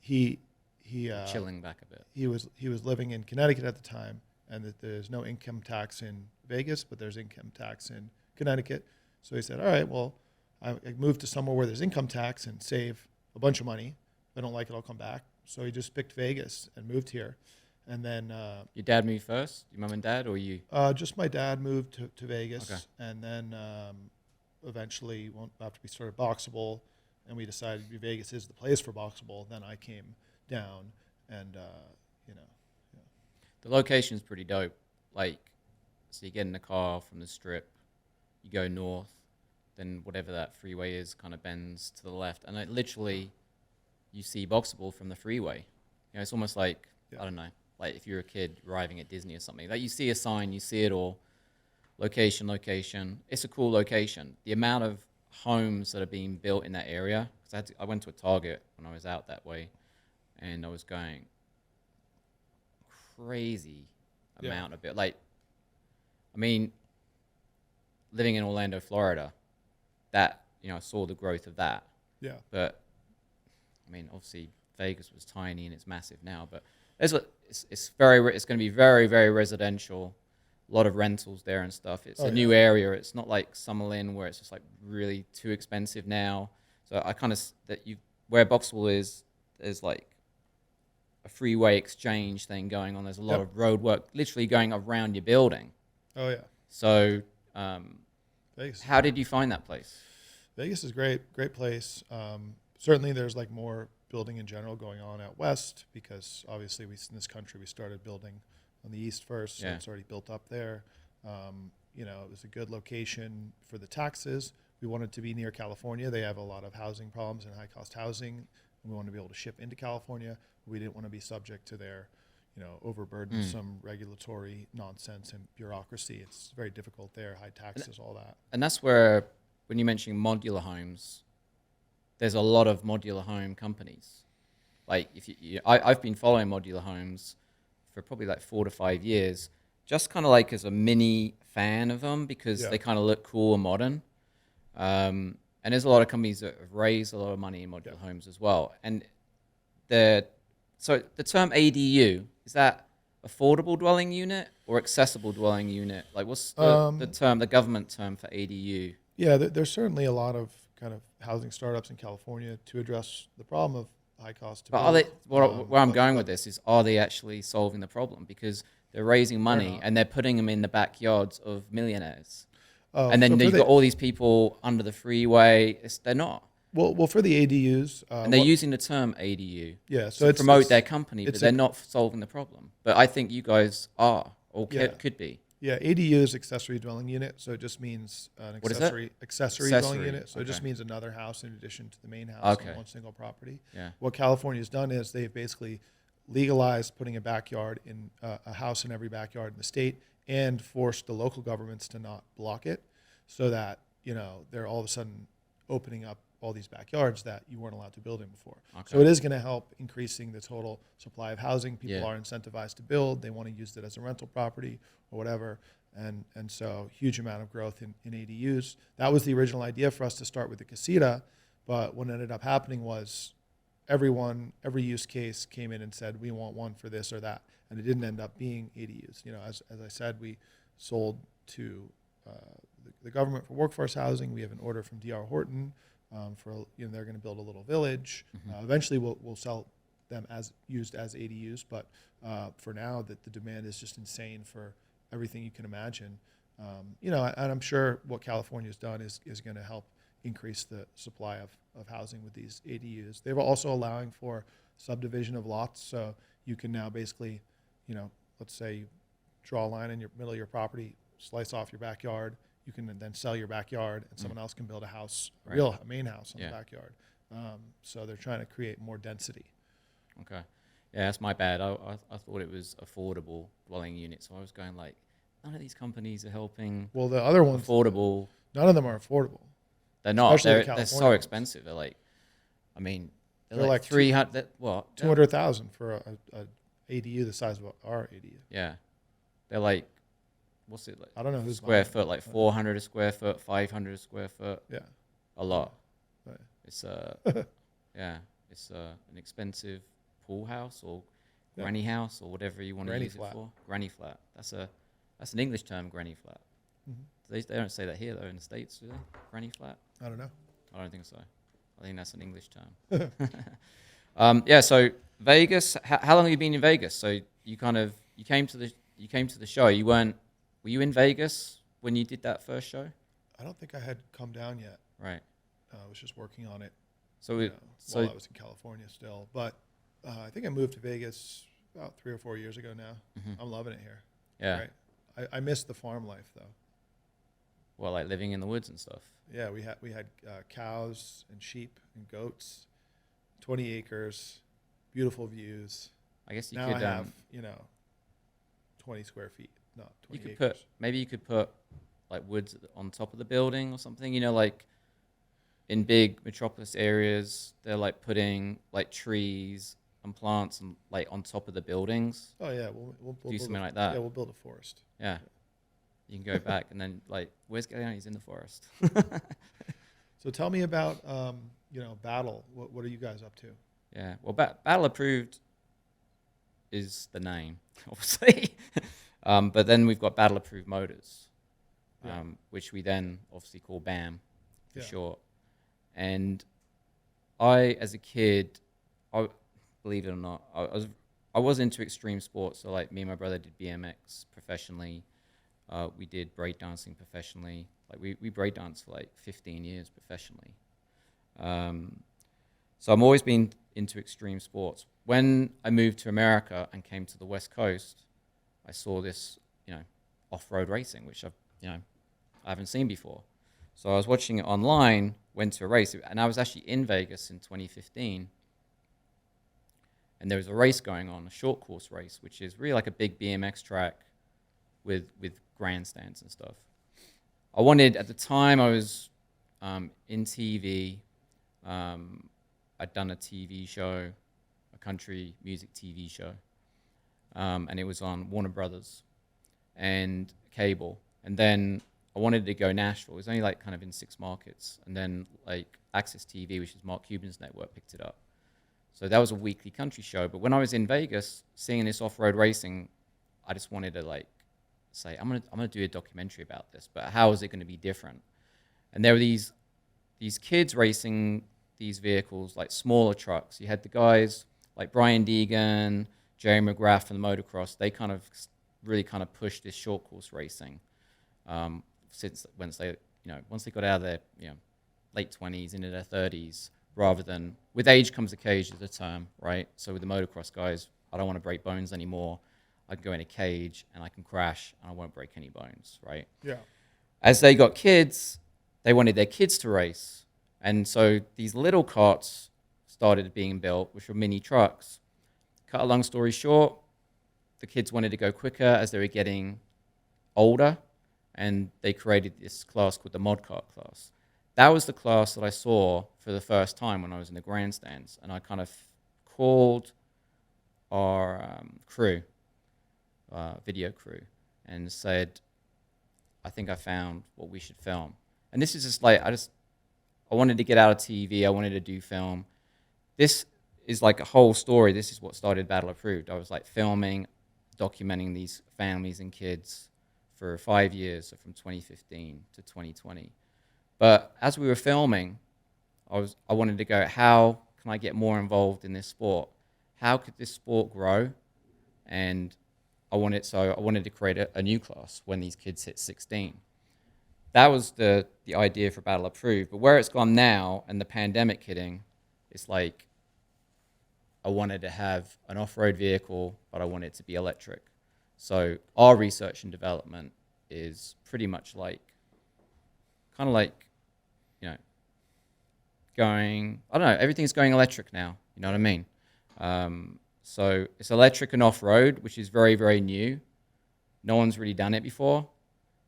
he chilling back a bit. He was living in Connecticut at the time, and that there's no income tax in Vegas, but there's income tax in Connecticut. So he said, all right, well, I moved to somewhere where there's income tax and save a bunch of money. If I don't like it, I'll come back. So he just picked Vegas and moved here. And then your dad moved first, your mom and dad, or you? Just my dad moved to Vegas, okay. And then eventually, after we started Boxabl, and we decided Vegas is the place for Boxabl, then I came down, and The location is pretty dope. Like, so you get in the car from the Strip, you go north, then whatever that freeway is kind of bends to the left, and you see Boxabl from the freeway. You know, it's almost like, Yeah. I don't know, like if you're a kid arriving at Disney or something, like you see a sign, you see it all, location. It's a cool location. The amount of homes that are being built in that area, because I went to a Target when I was out that way, and I was going crazy amount of it. Like, I mean, living in Orlando, Florida, that, you know, I saw the growth of that. Yeah. But I mean, obviously Vegas was tiny and it's massive now, but it's going to be very, very residential. A lot of rentals there and stuff. It's a new area. It's not like Summerlin where it's just like really too expensive now. So I kind of where Boxabl is, there's like a freeway exchange thing going on. There's a lot of road work literally going around your building. Oh yeah. So Vegas. how did you find that place? Vegas is great place. Certainly there's like more building in general going on out west, because obviously in this country we started building on the east first, so it's already built up there. You know, it was a good location for the taxes. We wanted to be near California. They have a lot of housing problems and high cost housing, and we wanted to be able to ship into California. We didn't want to be subject to their, you know, overburdensome regulatory nonsense and bureaucracy. It's very difficult there, high taxes, all that. And that's where, when you mention modular homes, there's a lot of modular home companies. Like I've been following modular homes for probably like 4 to 5 years, just kind of like as a mini fan of them, because they kind of look cool and modern. And there's a lot of companies that have raised a lot of money in modular homes as well. And so the term ADU, is that affordable dwelling unit or accessible dwelling unit? Like what's the government term for ADU? Yeah, there's certainly a lot of kind of housing startups in California to address the problem of high cost to But build. are they, where I'm going with this is, are they actually solving the problem? Because they're raising money and they're putting them in the backyards of millionaires. And then you've got all these people under the freeway. They're not. Well, for the ADUs. And they're using the term ADU to promote their company, but they're not solving the problem. But I think you guys are, or could be. Yeah, ADU is accessory dwelling unit, so it just means an accessory dwelling unit. So it just means another house in addition to the main house on one single property. Yeah. What California's done is they've basically legalized putting a backyard in a house in every backyard in the state, and forced the local governments to not block it, so that, you know, they're all of a sudden opening up all these backyards that you weren't allowed to build in before. Okay. So it is going to help increasing the total supply of housing. People are incentivized to build. They want to use it as a rental property or whatever. And so huge amount of growth in ADUs. That was the original idea for us to start with the Casita, but what ended up happening was every use case came in and said, we want one for this or that. And it didn't end up being ADUs. You know, as I said, we sold to the government for workforce housing. We have an order from D.R. Horton for, you know, they're going to build a little village. Eventually we'll sell them as used as ADUs, but for now that the demand is just insane for everything you can imagine. You know, and I'm sure what California's done is going to help increase the supply of housing with these ADUs. They're also allowing for subdivision of lots, so you can now basically, you know, let's say you draw a line in your middle of your property, slice off your backyard, you can then sell your backyard, and someone else can build a house, a main house on the backyard. So they're trying to create more density. Okay. Yeah, that's my bad. I thought it was affordable dwelling units, so I was going like, none of these companies are helping. Well, the other ones, affordable. None of them are affordable. They're not. They're so expensive. They're like, I mean, they're like 300. What? 200,000 for a ADU the size of our ADU. Yeah, they're like, what's it like? I don't know who's square foot, like 400 a square foot, 500 a square foot. Yeah, a lot. Right. It's it's an expensive pool house or granny house or whatever you want to use it for. Granny flat. That's an English term, granny flat. They don't say that here though in the States, do they? Granny flat. I don't know. I don't think so. I think that's an English term. Yeah. So Vegas. How long have you been in Vegas? So you came to the show. Were you in Vegas when you did that first show? I don't think I had come down yet. Right. I was just working on it. So while I was in California still, but I think I moved to Vegas about 3 or 4 years ago now. I'm loving it here. Yeah. Right? I miss the farm life though. Well, like living in the woods and stuff. Yeah, we had cows and sheep and goats, 20 acres, beautiful views. I guess you Now could. I have, 20 square feet, not You 20 could acres. maybe you could put like woods on top of the building or something. Like in big metropolis areas, they're like putting like trees and plants and like on top of the buildings. Oh yeah, we'll Do build something like that. Yeah, we'll build a forest. Yeah, you can go back and then like, where's Galiano? He's in the forest. So tell me about, Battle. What are you guys up to? Yeah, well, Battle Approved is the name, obviously. But then we've got Battle Approved Motors, Yeah. which we then obviously call BAM for Yeah. short. And I, as a kid, believe it or not, I was into extreme sports. So like me and my brother did BMX professionally. We did breakdancing professionally. Like we breakdanced for like 15 years professionally. So I've always been into extreme sports. When I moved to America and came to the West Coast, I saw this, off-road racing, which I haven't seen before. So I was watching it online, went to a race, and I was actually in Vegas in 2015. And there was a race going on, a short course race, which is really like a big BMX track with grandstands and stuff. At the time, I was in TV. I'd done a TV show, a country music TV show, and it was on Warner Brothers and cable. And then I wanted to go Nashville. It was only like kind of in 6 markets. And then like Access TV, which is Mark Cuban's network, picked it up. So that was a weekly country show. But when I was in Vegas, seeing this off-road racing, I just wanted to like say, I'm gonna do a documentary about this. But how is it going to be different? And there were these kids racing these vehicles, like smaller trucks. You had the guys like Brian Deegan, Jerry McGrath from the motocross. They kind of really kind of pushed this short course racing once they got out of their late 20s into their 30s. Rather than, with age comes a cage is the term, right? So with the motocross guys, I don't want to break bones anymore. I can go in a cage and I can crash and I won't break any bones, right? Yeah. As they got kids, they wanted their kids to race. And so these little carts started being built, which were mini trucks. Cut a long story short, the kids wanted to go quicker as they were getting older, and they created this class called the mod kart class. That was the class that I saw for the first time when I was in the grandstands, and I kind of called our video crew, and said, I think I found what we should film. And this is just like, I wanted to get out of TV. I wanted to do film. This is like a whole story. This is what started Battle Approved. I was like filming, documenting these families and kids for 5 years, so from 2015 to 2020. But as we were filming, I wanted to go, how can I get more involved in this sport? How could this sport grow? And I wanted to create a new class when these kids hit 16. That was the idea for Battle Approved. But where it's gone now and the pandemic hitting, it's like I wanted to have an off-road vehicle, but I want it to be electric. So our research and development is pretty much like, kind of like, everything's going electric now. You know what I mean? So it's electric and off-road, which is very, very new. No one's really done it before.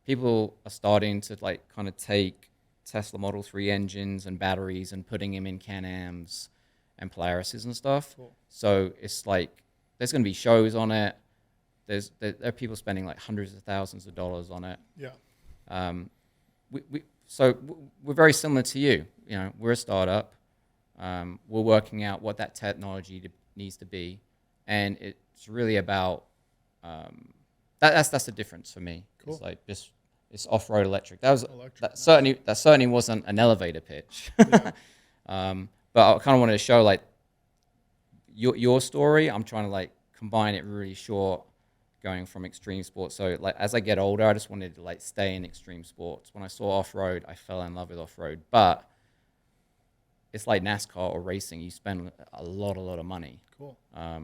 People are starting to like kind of take Tesla Model 3 engines and batteries and putting them in Can-Ams and Polarises and stuff. Cool. So it's like, there's going to be shows on it. There are people spending like hundreds of thousands of dollars on it. Yeah. We're very similar to you. We're a startup. We're working out what that technology needs to be, and it's really about that's the difference for me. Cool. It's like it's off-road electric. That Nice. certainly wasn't an elevator pitch. Yeah. But I kind of wanted to show like your story. I'm trying to like combine it really short, going from extreme sports. So like as I get older, I just wanted to like stay in extreme sports. When I saw off-road, I fell in love with off-road. But it's like NASCAR or racing. You spend a lot of money. Cool.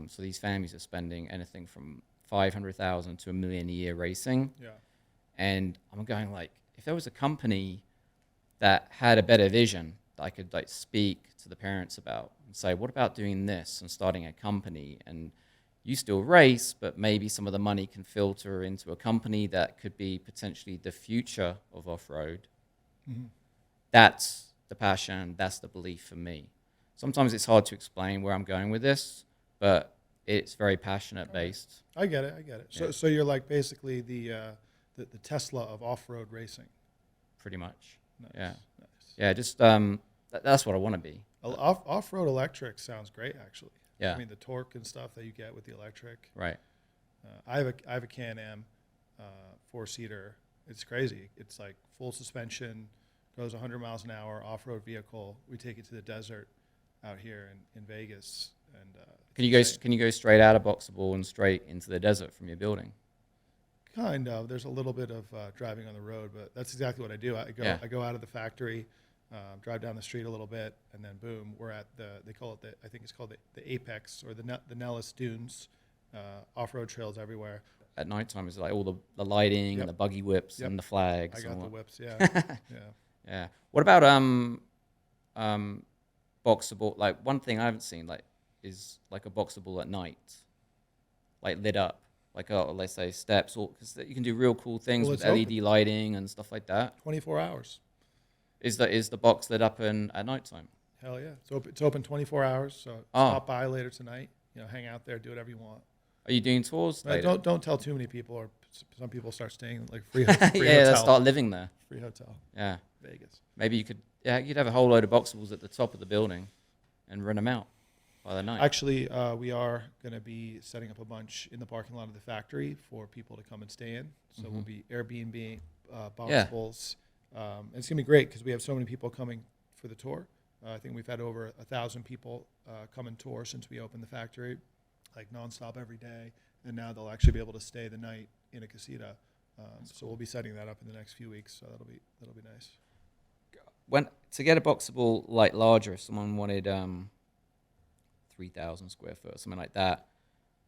So these families are spending anything from $500,000 to $1 million a year racing. Yeah. And I'm going like, if there was a company that had a better vision that I could like speak to the parents about and say, what about doing this and starting a company? And you still race, but maybe some of the money can filter into a company that could be potentially the future of off-road. Mm-hmm. That's the passion. That's the belief for me. Sometimes it's hard to explain where I'm going with this, but it's very passionate based. I get it. Yeah. So you're like basically the Tesla of off-road racing. Pretty much. Nice. Yeah. Nice. Yeah, just that's what I want to be. Off-road electric sounds great, actually. Yeah. I mean, the torque and stuff that you get with the electric. Right. I have a Can-Am 4-seater. It's crazy. It's like full suspension, goes 100 miles an hour, off-road vehicle. We take it to the desert out here in Vegas. And Can you go straight out of Boxabl and straight into the desert from your building? Kind of. There's a little bit of driving on the road, but that's exactly what I do. I go out of the factory, drive down the street a little bit, and then boom, we're at they call it I think it's called the Apex or the Nellis Dunes, off-road trails everywhere. At nighttime, is it like all the lighting and the buggy whips and the flags? I got the whips, yeah. Yeah. Yeah. What about Boxabl? Like one thing I haven't seen is like a Boxabl at night, like lit up. Like, let's say steps, or because you can do real cool things with LED lighting and stuff like that. 24 hours. Is the box lit up at nighttime? Hell yeah, it's open 24 hours. So stop by later tonight. Hang out there, do whatever you want. Are you doing tours? Don't tell too many people, or some people start staying like free hotel. They start living there. Free hotel. Yeah, Vegas. Maybe you'd have a whole load of Boxables at the top of the building, and rent them out by the night. Actually, we are going to be setting up a bunch in the parking lot of the factory for people to come and stay in. So we'll be Airbnb, Boxables. And it's going to be great because we have so many people coming for the tour. I think we've had over 1,000 people come and tour since we opened the factory, like nonstop every day. And now they'll actually be able to stay the night in a Casita. So we'll be setting that up in the next few weeks. So that'll be nice. To get a Boxabl like larger, if someone wanted 3,000 square foot or something like that,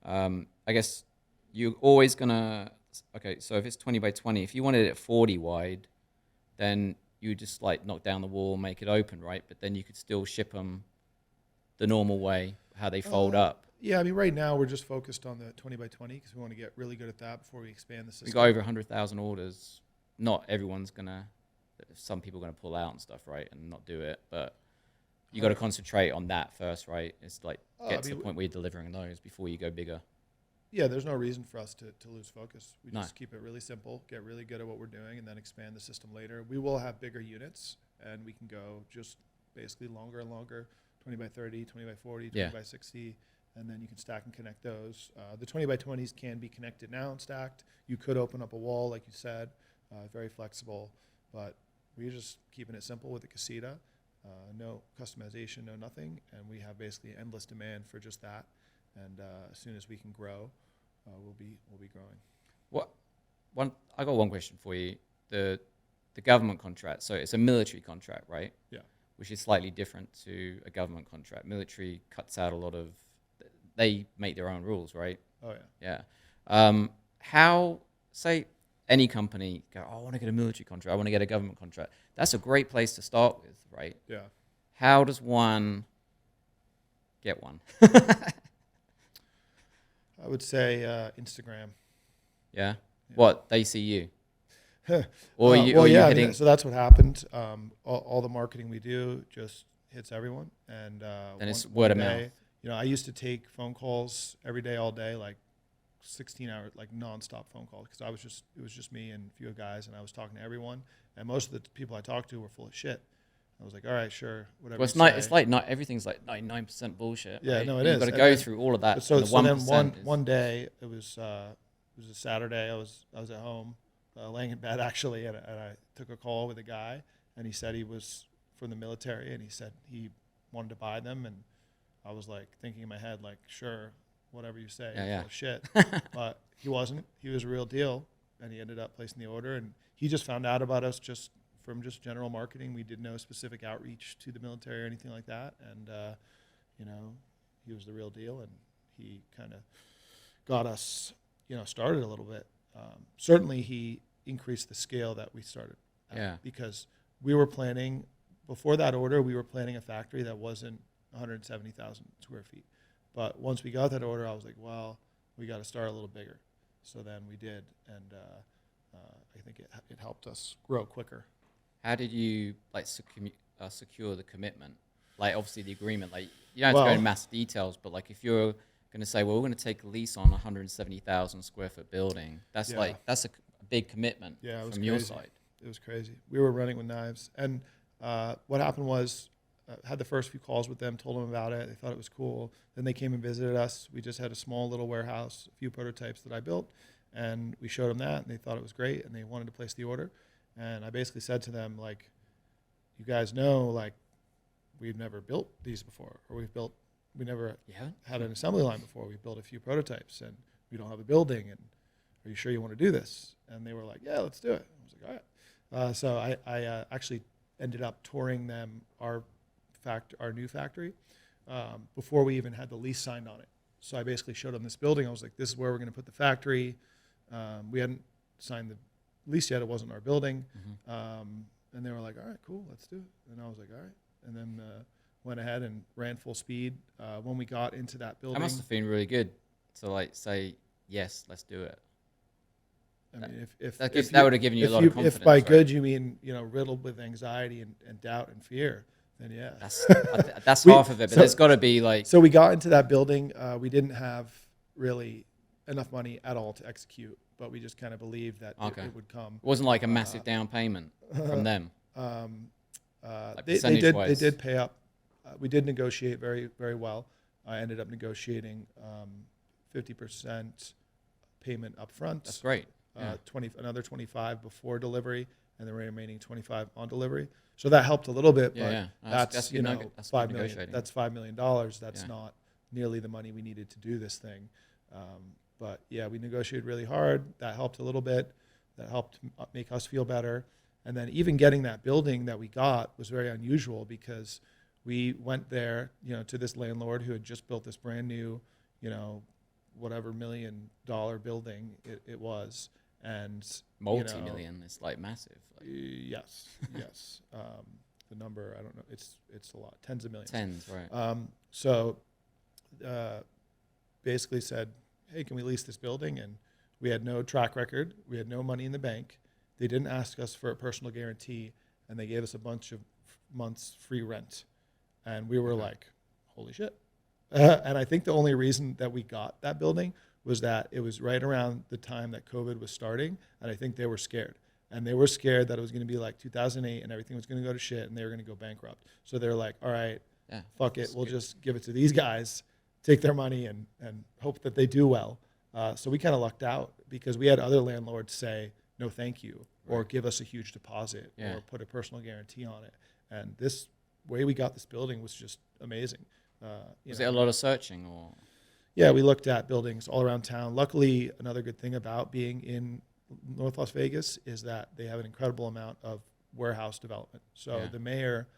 I guess you're always gonna. Okay, so if it's 20 by 20, if you wanted it 40 wide, then you just like knock down the wall, make it open, right? But then you could still ship them the normal way, how they fold up. Yeah, I mean, right now we're just focused on the 20 by 20 because we want to get really good at that before we expand the system. We got over 100,000 orders. Not everyone's some people are gonna pull out and stuff, right, and not do it. But you got to concentrate on that first, right? It's like get to the point where you're delivering those before you go bigger. Yeah, there's no reason for us to lose focus. We just keep it really simple, get really good at what we're doing, and then expand the system later. We will have bigger units, and we can go just basically longer and longer, 20 by 30, 20 by 40, 20 by 60, and then you can stack and connect those. The 20 by 20s can be connected now and stacked. You could open up a wall, like you said, very flexible, but we're just keeping it simple with the Casita. No customization, no nothing, and we have basically endless demand for just that. And as soon as we can grow, we'll be growing. I got one question for you. The government contract. So it's a military contract, right? Yeah. Which is slightly different to a government contract. Military cuts out a lot of. They make their own rules, right? Oh yeah. Yeah. How say any company go, I want to get a military contract. I want to get a government contract. That's a great place to start with, right? Yeah. How does one get one? I would say Instagram. Yeah. What they see you, or you hitting? So that's what happened. All the marketing we do just hits everyone, and it's word of mouth. I used to take phone calls every day, all day, like 16 hours, like nonstop phone calls, because it was just me and a few guys, and I was talking to everyone, and most of the people I talked to were full of shit. I was like, all right, sure, whatever. Well, it's like not everything's like 99% bullshit. Yeah, right? No, it is. You've got to go through all of that. So then one day it was a Saturday. I was at home, laying in bed actually, and I took a call with a guy, and he said he was from the military, and he said he wanted to buy them, and I was like thinking in my head, like, sure, whatever you say, full of shit. But he wasn't. He was a real deal, and he ended up placing the order, and he just found out about us just from just general marketing. We did no specific outreach to the military or anything like that, and he was the real deal, and he kind of got us started a little bit. Certainly he increased the scale that we started at, because we were planning before that order, we were planning a factory that wasn't 170,000 square feet. But once we got that order, I was like, well, we got to start a little bigger. So then we did, and I think it helped us grow quicker. How did you like secure the commitment? Like obviously the agreement, like you don't have to go into massive details, but like if you're going to say, well, we're going to take a lease on a 170,000 square foot building, that's that's a big commitment from your side. It was crazy. We were running with knives. And what happened was, had the first few calls with them, told them about it. They thought it was cool. Then they came and visited us. We just had a small little warehouse, a few prototypes that I built, and we showed them that, and they thought it was great, and they wanted to place the order. And I basically said to them, like, you guys know, like, we've never built these before, or we never had an assembly line before. We've built a few prototypes, and we don't have a building, and are you sure you want to do this? And they were like, yeah, let's do it. I was like, all right. So I actually ended up touring them our new factory before we even had the lease signed on it. So I basically showed them this building. I was like, this is where we're going to put the factory. We hadn't signed the lease yet. It wasn't our building. And they were like, all right, cool, let's do it. And I was like, all right. And then went ahead and ran full speed. When we got into that building. That must have been really good to like say, yes, let's do it. I mean, that would have given you a lot of confidence. If by good you mean, riddled with anxiety and doubt and fear, then yeah. That's half of it, but there's got to be like. So we got into that building. We didn't have really enough money at all to execute, but we just kind of believed that it would come. It wasn't like a massive down payment from them. Like they did pay up. We did negotiate very, very well. I ended up negotiating 50% payment up front. That's great. Another 25 before delivery, and the remaining 25 on delivery. So that helped a little bit, but that's $5 million. That's $5 million. That's not nearly the money we needed to do this thing. But yeah, we negotiated really hard. That helped a little bit. That helped make us feel better. And then even getting that building that we got was very unusual because we went there, to this landlord who had just built this brand new, whatever $1 million building it was. And multi-million, it's like massive. Yes. The number, I don't know. It's a lot, tens of millions. Tens, right? So basically said, hey, can we lease this building? And we had no track record. We had no money in the bank. They didn't ask us for a personal guarantee, and they gave us a bunch of months free rent. And we were like, holy shit. And I think the only reason that we got that building was that it was right around the time that COVID was starting, and I think they were scared. And they were scared that it was going to be like 2008 and everything was going to go to shit and they were going to go bankrupt. So they're like, all right, fuck it. We'll just give it to these guys, take their money, and hope that they do well. So we kind of lucked out because we had other landlords say, no, thank you, or give us a huge deposit or put a personal guarantee on it. And this way we got this building was just amazing. Was it a lot of searching or? Yeah, we looked at buildings all around town. Luckily, another good thing about being in North Las Vegas is that they have an incredible amount of warehouse development. So the mayor,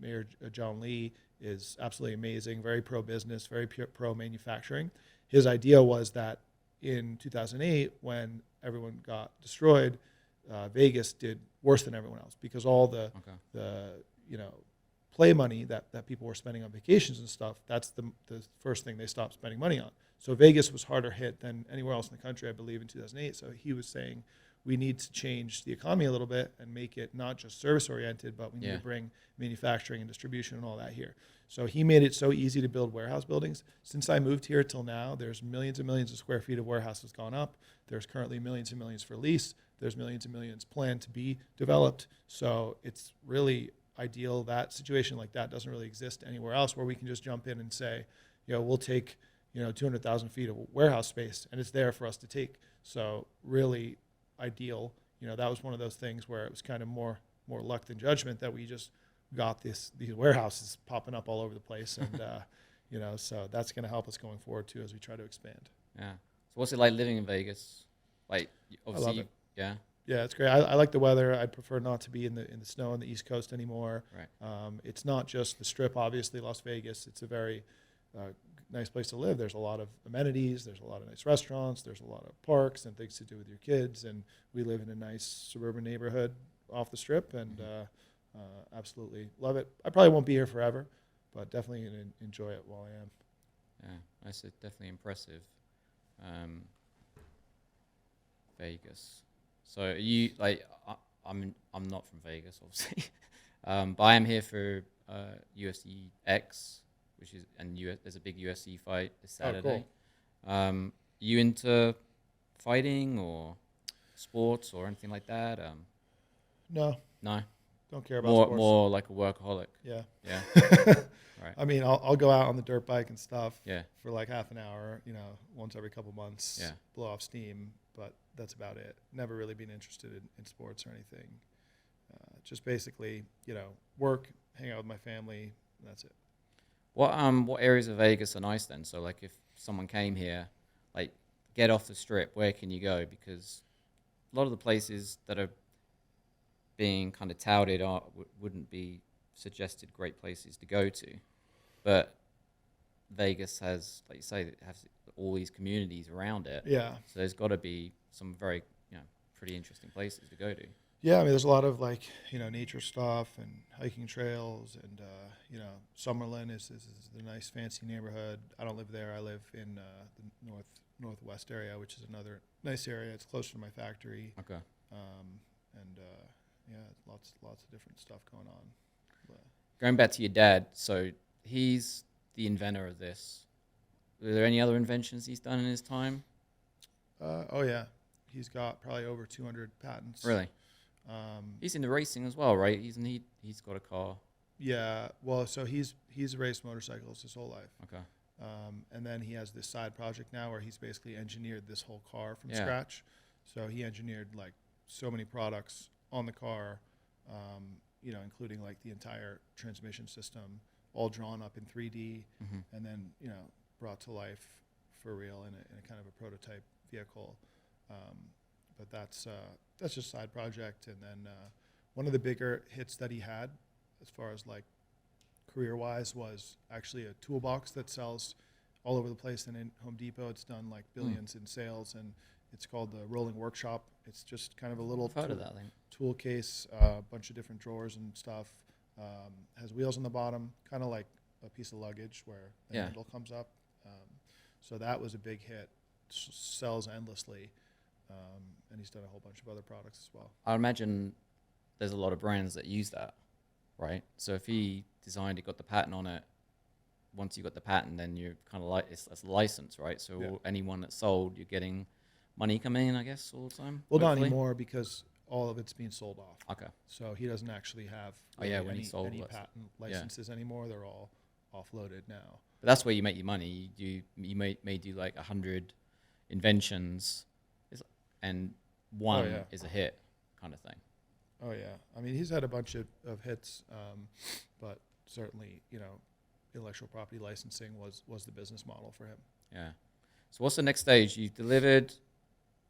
Mayor John Lee, is absolutely amazing, very pro-business, very pro-manufacturing. His idea was that in 2008, when everyone got destroyed, Vegas did worse than everyone else because all the play money that people were spending on vacations and stuff, that's the first thing they stopped spending money on. So Vegas was harder hit than anywhere else in the country, I believe, in 2008. So he was saying we need to change the economy a little bit and make it not just service-oriented, but we need to bring manufacturing and distribution and all that here. So he made it so easy to build warehouse buildings. Since I moved here till now, there's millions and millions of square feet of warehouses gone up. There's currently millions and millions for lease. There's millions and millions planned to be developed. So it's really ideal. That situation like that doesn't really exist anywhere else where we can just jump in and say, we'll take 200,000 feet of warehouse space and it's there for us to take. So really ideal. That was one of those things where it was kind of more luck than judgment that we just got these warehouses popping up all over the place. And so that's going to help us going forward too as we try to expand. Yeah. So what's it like living in Vegas? Like obviously, I love it. Yeah. Yeah, it's great. I like the weather. I'd prefer not to be in the snow on the East Coast anymore. Right. It's not just the Strip, obviously, Las Vegas. It's a very nice place to live. There's a lot of amenities. There's a lot of nice restaurants. There's a lot of parks and things to do with your kids. And we live in a nice suburban neighborhood off the strip, and absolutely love it. I probably won't be here forever, but definitely gonna enjoy it while I am. Yeah, that's definitely impressive. Vegas. So are you like I'm not from Vegas, obviously, but I am here for UFC X, which is there's a big UFC fight this Saturday. You into fighting or sports or anything like that? No, No, don't care about sports. more like a workaholic. Yeah. Yeah, right. I mean, I'll go out on the dirt bike and stuff Yeah, for like half an hour, once every couple months, Yeah. blow off steam, but that's about it. Never really been interested in sports or anything. Just basically, work, hang out with my family, and that's it. What areas of Vegas are nice then? So like if someone came here, like get off the strip, where can you go? Because a lot of the places that are being kind of touted wouldn't be suggested great places to go to, but Vegas has, like you say, it has all these communities around it. Yeah. So there's got to be some very, pretty interesting places to go to. Yeah, I mean, there's a lot of nature stuff and hiking trails, and Summerlin is the nice fancy neighborhood. I don't live there. I live in the northwest area, which is another nice area. It's closer to my factory. Okay. Yeah, lots of different stuff going on. But Going back to your dad, so he's the inventor of this. Are there any other inventions he's done in his time? oh yeah, he's got probably over 200 patents. Really? He's into racing as well, right? He's got a car. Yeah, well, so he's raced motorcycles his whole life. Okay. And then he has this side project now where he's basically engineered this whole car from Yeah. scratch. So he engineered like so many products on the car, including like the entire transmission system, all drawn up in 3D, Mm-hmm. and then brought to life for real in a kind of a prototype vehicle. But that's just a side project. And then one of the bigger hits that he had, as far as like career-wise, was actually a toolbox that sells all over the place. And in Home Depot, it's done like billions in sales, and it's called the Rolling Workshop. It's just kind of a little I've heard of that thing. tool case, a bunch of different drawers and stuff. Has wheels on the bottom, kind of like a piece of luggage where the handle comes up. So that was a big hit. Sells endlessly, and he's done a whole bunch of other products as well. I imagine there's a lot of brands that use that, right? So if he designed it, got the patent on it, once you got the patent, then you're kind of like, it's a license, right? So anyone that's sold, you're getting money coming in, I guess, all the time? Well, hopefully? not anymore, because all of it's being sold off. Okay. So he doesn't actually have When any he sold any it. patent licenses anymore. They're all offloaded now. But that's where you make your money. You may do like 100 inventions, and one is a hit, kind of thing. Oh yeah, I mean, he's had a bunch of hits, but certainly intellectual property licensing was the business model for him. Yeah. So what's the next stage? You've delivered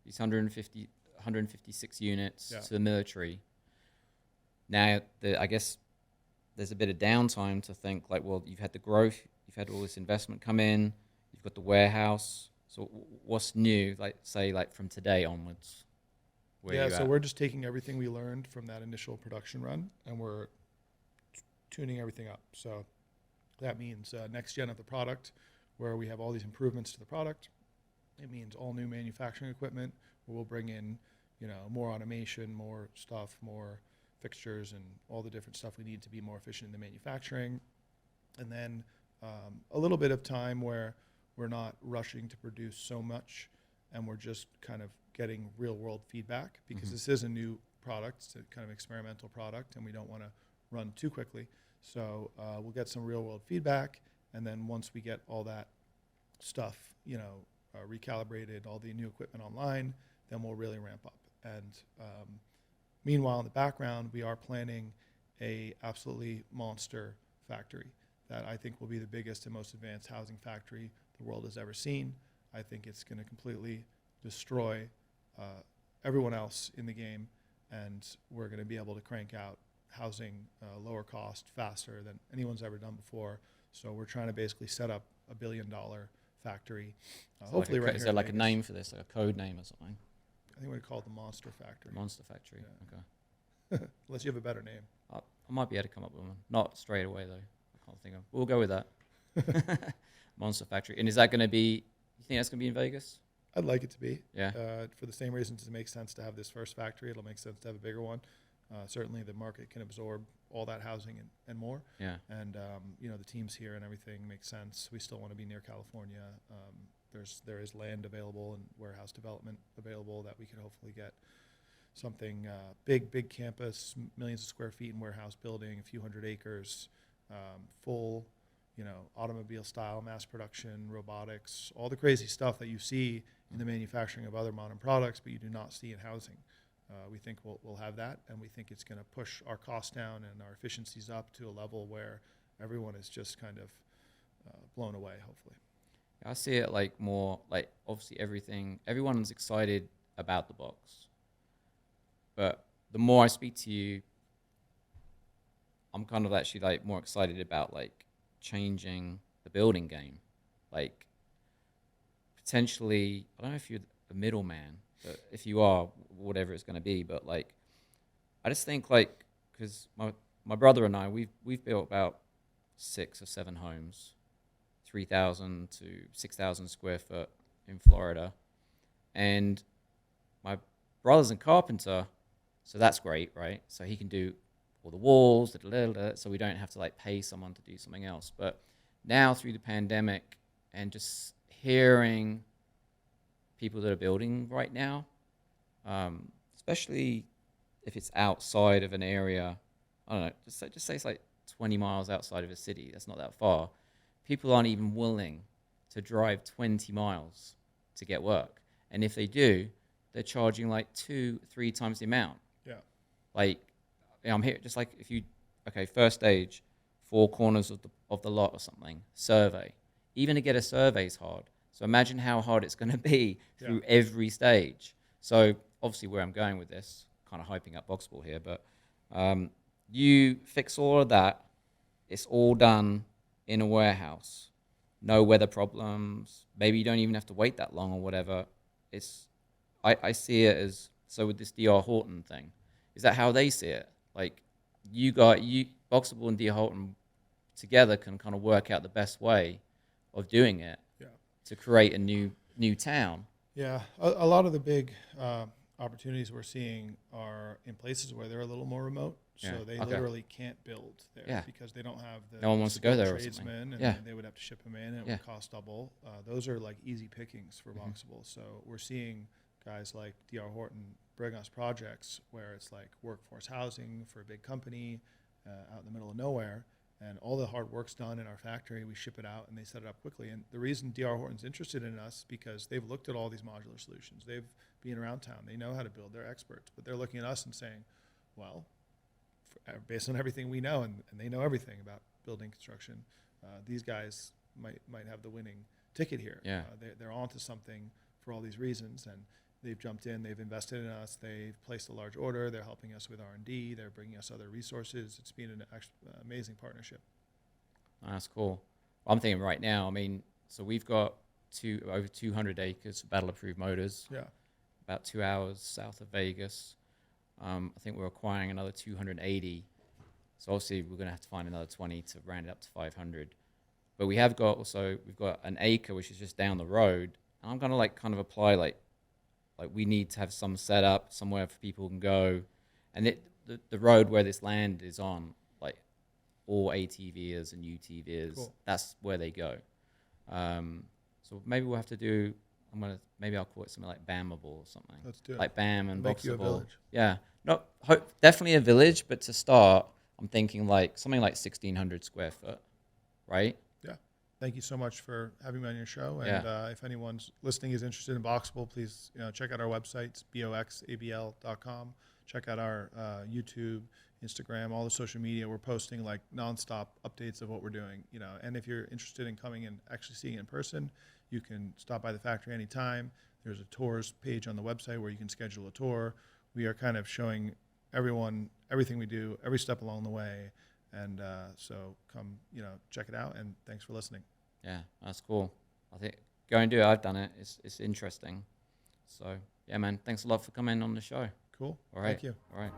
these 156 units to the military. Now, I guess there's a bit of downtime to think like, well, you've had the growth, you've had all this investment come in, you've got the warehouse. So what's new, like say like from today onwards? So we're just taking everything we learned from that initial production run, and we're tuning everything up. So that means next gen of the product, where we have all these improvements to the product. It means all new manufacturing equipment, where we'll bring in, more automation, more stuff, more fixtures, and all the different stuff we need to be more efficient in the manufacturing. And then a little bit of time where we're not rushing to produce so much, and we're just kind of getting real world feedback, because this is a new product. It's a kind of experimental product, and we don't want to run too quickly. So we'll get some real world feedback. And then once we get all that stuff, recalibrated, all the new equipment online, then we'll really ramp up. And meanwhile, in the background, we are planning a absolutely monster factory that I think will be the biggest and most advanced housing factory the world has ever seen. I think it's going to completely destroy everyone else in the game, and we're going to be able to crank out housing lower cost, faster than anyone's ever done before. So we're trying to basically set up a $1 billion factory. Hopefully, right here. Is there in like a Vegas. name for this, like a code name or something? I think we call it the Monster Factory. Monster Factory. Yeah. Okay. Unless you have a better name. I might be able to come up with one. Not straight away though. I can't think of. We'll go with that. Monster Factory. And is that going to be? You think that's going to be in Vegas? I'd like it to be. Yeah. For the same reasons it makes sense to have this first factory, it'll make sense to have a bigger one. Certainly the market can absorb all that housing and more. Yeah. And, the teams here and everything makes sense. We still want to be near California. There is land available and warehouse development available that we could hopefully get something big campus, millions of square feet in warehouse building, a few hundred acres, full, automobile style, mass production, robotics, all the crazy stuff that you see in the manufacturing of other modern products, but you do not see in housing. We think we'll have that, and we think it's going to push our costs down and our efficiencies up to a level where everyone is just kind of blown away, hopefully. I see it like more like obviously everyone's excited about the box. But the more I speak to you, I'm kind of actually like more excited about like changing the building game. Like potentially, I don't know if you're a middleman, but if you are, whatever it's going to be, but like, I just think like, because my brother and I, we've built about 6 or 7 homes, 3,000 to 6,000 square foot in Florida. And my brother's a carpenter, so that's great, right? So he can do all the walls, so we don't have to like pay someone to do something else. But now through the pandemic and just hearing people that are building right now, especially if it's outside of an area, I don't know, just say it's like 20 miles outside of a city, that's not that far. People aren't even willing to drive 20 miles to get work. And if they do, they're charging like 2-3 times the amount. Yeah. Like, I'm here, just like first stage, 4 corners of the lot or something, survey. Even to get a survey is hard. So imagine how hard it's going to be through every stage. So obviously where I'm going with this, kind of hyping up Boxabl here, but you fix all of that, it's all done in a warehouse. No weather problems. Maybe you don't even have to wait that long or whatever. I see it as, so with this D.R. Horton thing, is that how they see it? Like Boxabl and D.R. Horton together can kind of work out the best way of doing it to create a new town. Yeah, a lot of the big opportunities we're seeing are in places where they're a little more remote. So they literally can't build there because they don't have the no one wants to go there tradesmen, and they would have to ship them in, and it would cost double. Those are like easy pickings for Boxabl. So we're seeing guys like D.R. Horton bring us projects where it's like workforce housing for a big company out in the middle of nowhere, and all the hard work's done in our factory. We ship it out, and they set it up quickly. And the reason D.R. Horton's interested in us because they've looked at all these modular solutions. They've been around town. They know how to build. They're experts. But they're looking at us and saying, well, based on everything we know, and they know everything about building construction, these guys might have the winning ticket here. Yeah. They're onto something for all these reasons, and they've jumped in, they've invested in us, they've placed a large order, they're helping us with R&D, they're bringing us other resources. It's been an amazing partnership. That's cool. Well, I'm thinking right now, I mean, so we've got over 200 acres of battle-approved motors. Yeah. About 2 hours south of Vegas. I think we're acquiring another 280. So obviously we're going to have to find another 20 to round it up to 500. But we've got an acre which is just down the road. And I'm going to kind of apply like we need to have some setup somewhere for people can go. And the road where this land is on, like all ATVers and UTVers, cool. That's where they go. So maybe we'll have to do. Maybe I'll call it something like BAMable or something. Let's do it. Like BAM and Make you a Boxabl. village. Yeah, definitely a village, but to start, I'm thinking like something like 1,600 square foot, right? Yeah. Thank you so much for having me on your show. And if anyone's listening is interested in Boxabl, please check out our websites, boxabl.com. Check out our YouTube, Instagram, all the social media. We're posting like nonstop updates of what we're doing. And if you're interested in coming and actually seeing it in person, you can stop by the factory anytime. There's a tours page on the website where you can schedule a tour. We are kind of showing everyone everything we do, every step along the way. And so come, check it out. And thanks for listening. Yeah, that's cool. I think go and do it. I've done it. It's interesting. So yeah, man. Thanks a lot for coming on the show. Cool. All right. Thank you. All right.